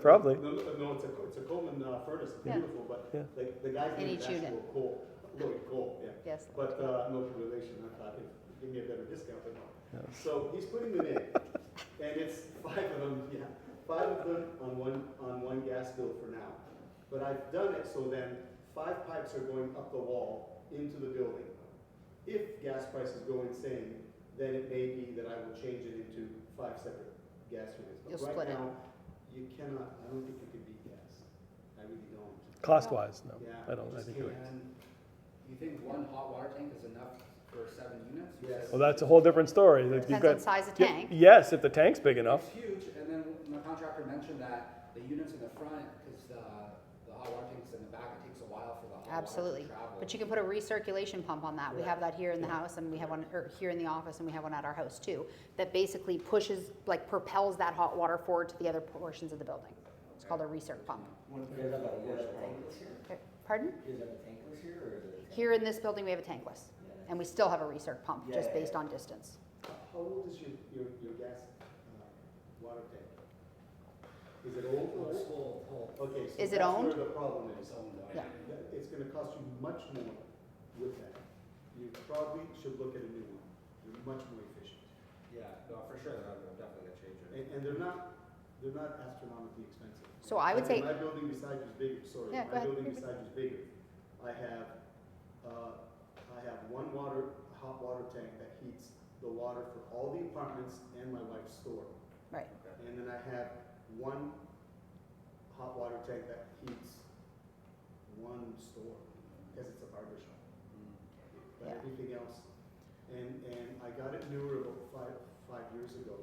Probably. No, it's a Coleman furnace. It's Yeah. beautiful, but Yeah. the guy's In name is each unit. actual Cole. Lloyd Cole, yeah. Yes. But no relation. I thought, give me a better discount, but no. Yeah. So he's putting them in, and it's 5 of them. Yeah, 5 of them on one gas bill for now. But I've done it so then 5 pipes are going up the wall into the building. If gas prices go insane, then it may be that I will change it into 5 separate gas units. But You'll right split it. now, you cannot. I don't think you can beat gas. I really don't. Cost-wise, no. Yeah, I don't, I just think you're right. And you think one hot water tank is enough for 7 units? Yes. Well, that's a whole different story. That you've Depends on got- the size of Yeah, tank. Yes, if the tank's big enough. It's huge, and then my contractor mentioned that the units in the front, because the hot water tank's in the back, it takes a while for the hot Absolutely. water to travel. But you can put a recirculation pump on that. We Right. have that here in the house and we have one, or here in the office and we have one at our house too, that basically pushes, like propels that hot water forward to the other portions of the building. It's called a recirc pump. You guys have a tankless here? Okay, pardon? You guys have a tankless here, or is it? Here in this building, we have a tankless. And we still have a recirc pump, just based on distance. How old is your gas water tank? Is it old? Okay, so Is it that's owned? where the problem is. Yeah. It's gonna cost you much more with that. You probably should look at a new one. They're much more efficient. Yeah, no, for sure, they're definitely gonna change it. And they're not astronomically expensive. So I would Like, say, My building beside you is bigger, sorry. Yeah, go My ahead. building beside you is bigger. I have one hot water tank that heats the water for all the apartments and my wife's store. right, And then I have one hot water tank that heats one store, because it's a barber shop. But Yeah. everything else, and I got it newer about five years ago,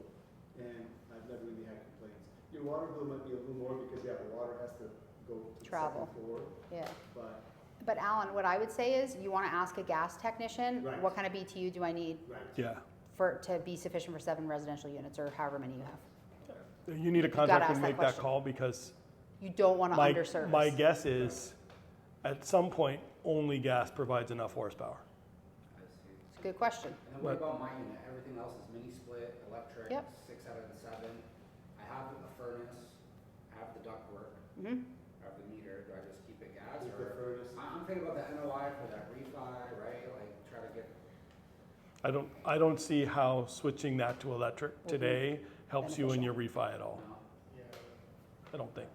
and I've never really had complaints. Your water bill might be a little more because, yeah, the water has to go to the Travel. second floor, yeah. but, But Alan, what I would say is, you wanna ask a gas technician, Right. what kind of BTU do I need right. Yeah. to be sufficient for 7 residential units, or however many you have? You need a gotta contractor ask to that make that question. call because You don't wanna my underservice. guess is, at some point, only gas provides enough horsepower. It's a good question. And then what about my unit? Everything else is mini split, electric, Yep. 6 out of the 7. I have a furnace, I have the ductwork, Mhm. I have the meter. Do I just keep it gas? Keep the Or furnace. I'm thinking about the NOI for that refi, right? Like try to get. I don't see how switching that to electric today helps you in your refi at all. No. I don't think.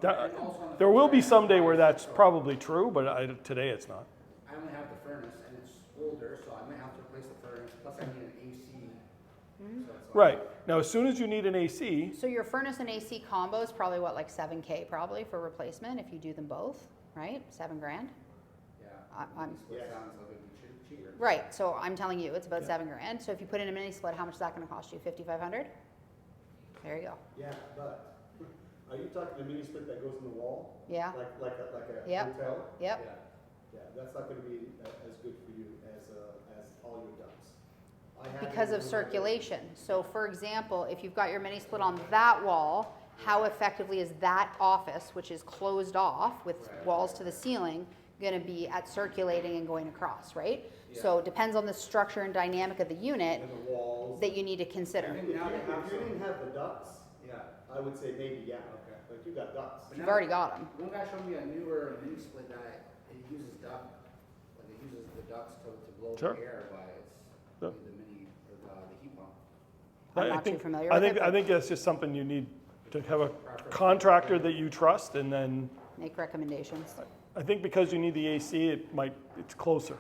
And also on the There will be flip side, someday where that's so probably true, but today it's not. I only have the furnace and it's older, so I might have to replace the furnace. Plus I need an AC. So it's like, Right. Now, as soon as you need an AC, So your furnace and AC combo is probably what, like 7K probably for replacement if you do them both, right? 7 grand? Yeah. I'm- Mini split Yes. sounds like it'd be cheaper. Right, so I'm telling you, it's about Yeah. 7 grand. So if you put in a mini split, how much is that gonna cost you? 5,500? There you go. Yeah, but, are you talking the mini split that goes in the wall? Yeah, Like a Yep. hotel? yep. Yeah. Yeah, that's not gonna be as good for you as all your ducts. I have Because it of in my- circulation. So for example, if you've got your mini split on that wall, how effectively is that office, which is closed off with Right. walls to the ceiling, gonna be at circulating and going across, right? So it depends on the structure and dynamic of the unit And the walls. that you need to I consider. think If now they have you some. didn't have the ducts, Yeah. I would say maybe, yeah. Okay. Like you got ducts. But You've now- already got them. One guy showed me a newer mini split that it uses it uses the ducts to blow Sure. the air, but it's Yeah. really the mini, or the heat pump. I'm I not too think- familiar I with think, it, I but think that's just something you need to have a contractor that you trust, and then make recommendations. I think because you need the AC, it's closer.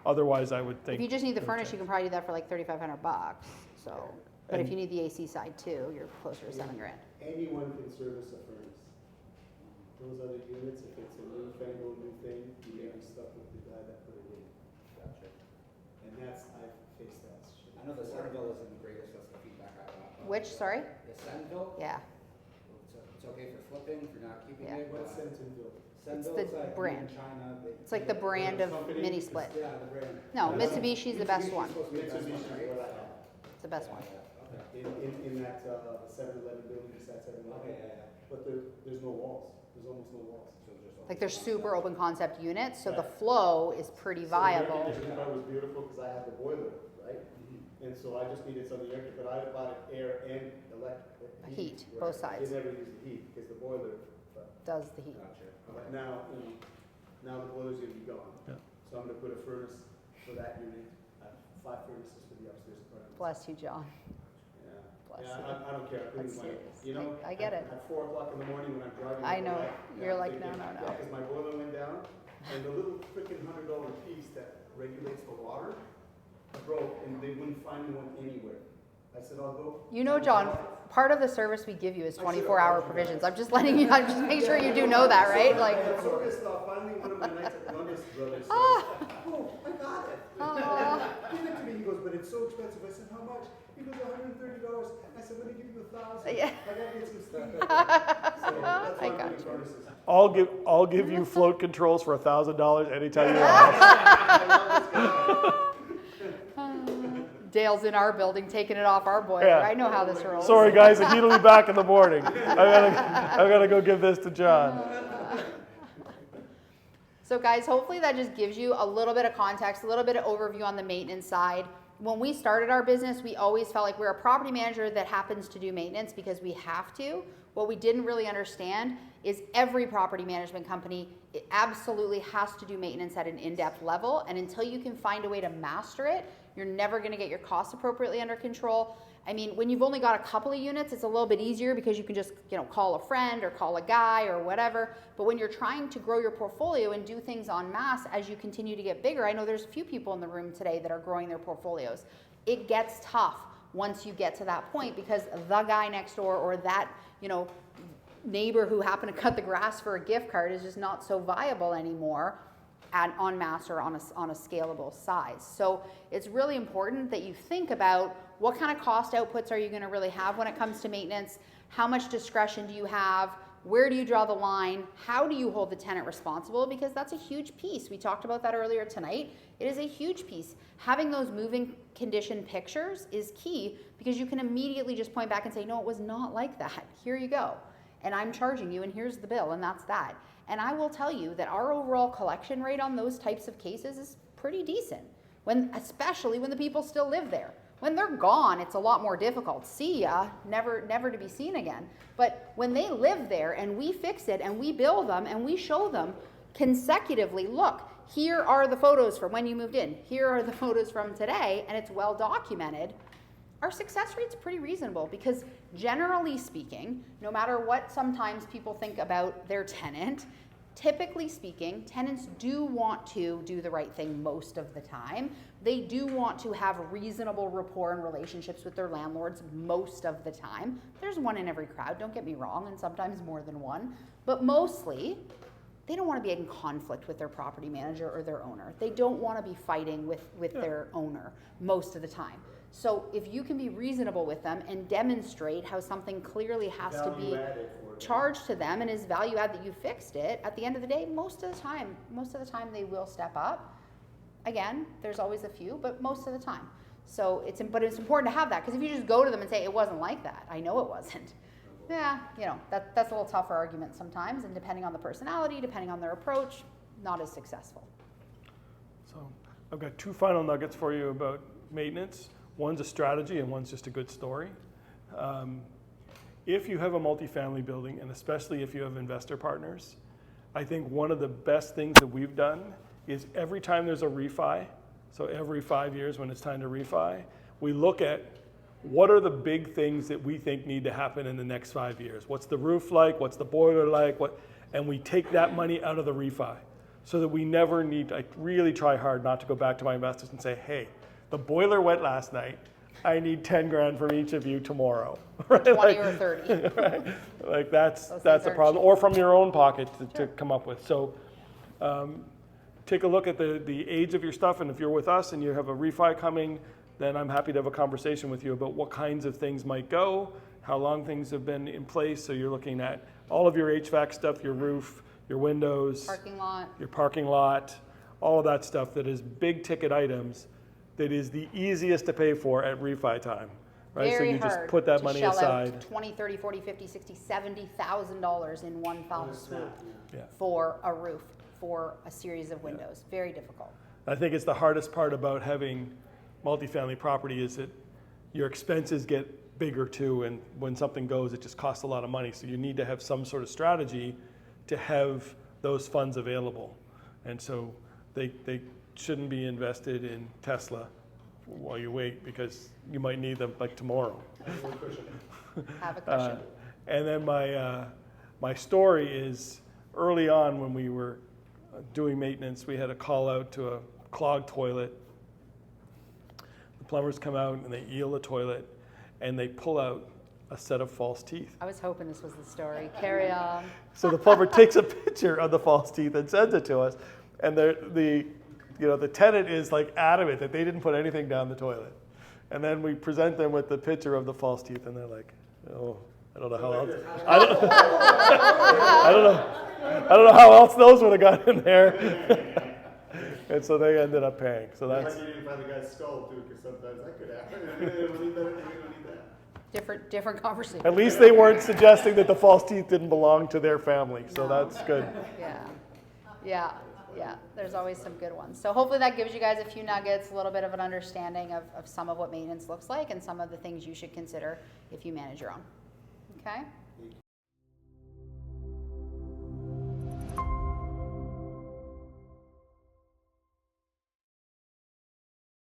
Otherwise, I would think. If you just need the furnace, you can probably do that for like $3,500. So, but if you need the AC side too, you're closer to $7,000. Anyone can service a furnace. Those other units, if it's a newfangled new thing, you may be stuck with the guy that put it in. Gotcha. And that's, I've faced that shit. I know the Senville isn't the greatest, that's the feedback I got. Which, sorry? The Senville, Yeah. it's okay for flipping, for not keeping Yeah. it. What's Sentinville? Senville, the it's like brand. in China. It's like the brand of company? mini split. Yeah, the brand. No, Mitsubishi's the best Mitsubishi's one. supposed to be the best Mitsubishi one, is right? what I have. It's the best one. Okay. In that, the 7-Eleven building, beside 7-Eleven. Okay, yeah. But there's no walls. There's almost no walls. So just Like they're super open concept units, so the flow is pretty viable. So the air conditioning part was beautiful because I had the boiler, right? And so I just needed something extra, but I bought it air and electric. Heat, both sides. They never use the heat because the boiler, Does the heat. Gotcha. but now, now the boiler's gonna be gone. Yeah. So I'm gonna put a furnace for that unit. I have 5 furnaces for the upstairs apartment. Bless you, John. Yeah, Bless yeah, you. I don't care. I put That's in money. serious. You know, I get it. At 4 o'clock in the morning when I'm driving. I know. back, You're I'm like, no, thinking, no, no. Yeah, because my boiler went down, and the little freaking $100 piece that regulates the water broke, and they wouldn't find one anywhere. I said, I'll go. You know, John, part of the service we give you is I should've 24-hour called you provisions. guys. I'm just letting you, I'm just make sure you do know that, right? Like, I'm so pissed off. Finally, one of my nights at Columbus brothers says, Ah. "Oh, I got it." Aw. Give it to me. He goes, "But it's so expensive." I said, "How much?" He goes, $130. I said, "Let me give you $1,000. Yeah. I gotta get some stuff." So that's I why I'm got putting furnaces. I'll give you float controls for $1,000 anytime you want. I love this guy. Dale's in our building taking it off our boiler. Yeah. I know how this rolls. Sorry, guys, the heat will be back in the morning. I gotta go give this to John. So guys, hopefully that just gives you a little bit of context, a little bit of overview on the maintenance side. When we started our business, we always felt like we're a property manager that happens to do maintenance because we have to. What we didn't really understand is every property management company, it absolutely has to do maintenance at an in-depth level. And until you can find a way to master it, you're never gonna get your costs appropriately under control. I mean, when you've only got a couple of units, it's a little bit easier because you can just, call a friend or call a guy or whatever. But when you're trying to grow your portfolio and do things en masse as you continue to get bigger, I know there's a few people in the room today that are growing their portfolios. It gets tough once you get to that point because the guy next door or that, neighbor who happened to cut the grass for a gift card is just not so viable anymore en masse or on a scalable size. So it's really important that you think about what kind of cost outputs are you going to really have when it comes to maintenance, how much discretion do you have, where do you draw the line, how do you hold the tenant responsible, because that's a huge piece. We talked about that earlier tonight. It is a huge piece. Having those moving condition pictures is key because you can immediately just point back and say, no, it was not like that. Here you go. And I'm charging you and here's the bill and that's that. And I will tell you that our overall collection rate on those types of cases is pretty decent, especially when the people still live there. When they're gone, it's a lot more difficult. See ya, never to be seen again. But when they live there and we fix it and we bill them and we show them consecutively, look, here are the photos from when you moved in. Here are the photos from today, and it's well documented. Our success rate's pretty reasonable because generally speaking, no matter what sometimes people think about their tenant, typically speaking, tenants do want to do the right thing most of the time. They do want to have reasonable rapport and relationships with their landlords most of the time. There's one in every crowd, don't get me wrong, and sometimes more than one. But mostly, they don't want to be in conflict with their property manager or their owner. They don't want to be fighting with their owner most of the time. So if you can be reasonable with them and demonstrate how something clearly has to be charged to them and is value add that you fixed it, at the end of the day, most of the time they will step up. Again, there's always a few, but most of the time. So it's important to have that because if you just go to them and say, it wasn't like that, I know it wasn't. Yeah, that's a little tougher argument sometimes, and depending on the personality, depending on their approach, not as successful. So I've got 2 final nuggets for you about maintenance. One's a strategy and one's just a good story. If you have a multifamily building, and especially if you have investor partners, I think one of the best things that we've done is every time there's a refi, so every 5 years when it's time to refi, we look at what are the big things that we think need to happen in the next 5 years? What's the roof like? What's the boiler like? And we take that money out of the refi. so that we never need, I really try hard not to go back to my investors and say, hey, the boiler went last night. I need 10 grand from each of you tomorrow. Right? 20 or 30. Right? Like that's Those the things aren't problem, cheap. or from your own pocket to come up with. So take a look at the age of your stuff, and if you're with us and you have a refi coming, then I'm happy to have a conversation with you about what kinds of things might go, how long things have been in place. So you're looking at all of your HVAC stuff, your roof, your windows, Parking lot. your parking lot, all of that stuff that is big ticket items that is the easiest to pay for at refi time. Right? Very so you just hard put that to money shell aside. out 20, 30, 40, 50, 60, $70,000 in one foul swoop Yeah. for a roof, for a series of windows. Very difficult. I think it's the hardest part about having multifamily property is that your expenses get bigger too, and when something goes, it just costs a lot of money. So you need to have some sort of strategy to have those funds available. And so they shouldn't be invested in Tesla while you wait, because you might need them like tomorrow. Have a cushion. And then my story is early on when we were doing maintenance, we had a call out to a clogged toilet. The plumbers come out and they eel the toilet and they pull out a set of false teeth. I was hoping this was the story. Carry on. So the plumber takes a picture of the false teeth and sends it to us, and the tenant is like adamant that they didn't put anything down the toilet. And then we present them with the picture of the false teeth, and they're like, "Oh, I don't know how else. I don't know how else those would have got in there." And so they ended up paying. So that's Like you didn't find the guy's skull too, because sometimes that could happen. We don't need that. We don't need that. Different conversation. at least they weren't suggesting that the false teeth didn't belong to their family. So that's good. Yeah. There's always some good ones. So hopefully that gives you guys a few nuggets, a little bit of an understanding of some of what maintenance looks like and some of the things you should consider if you manage your own. Okay?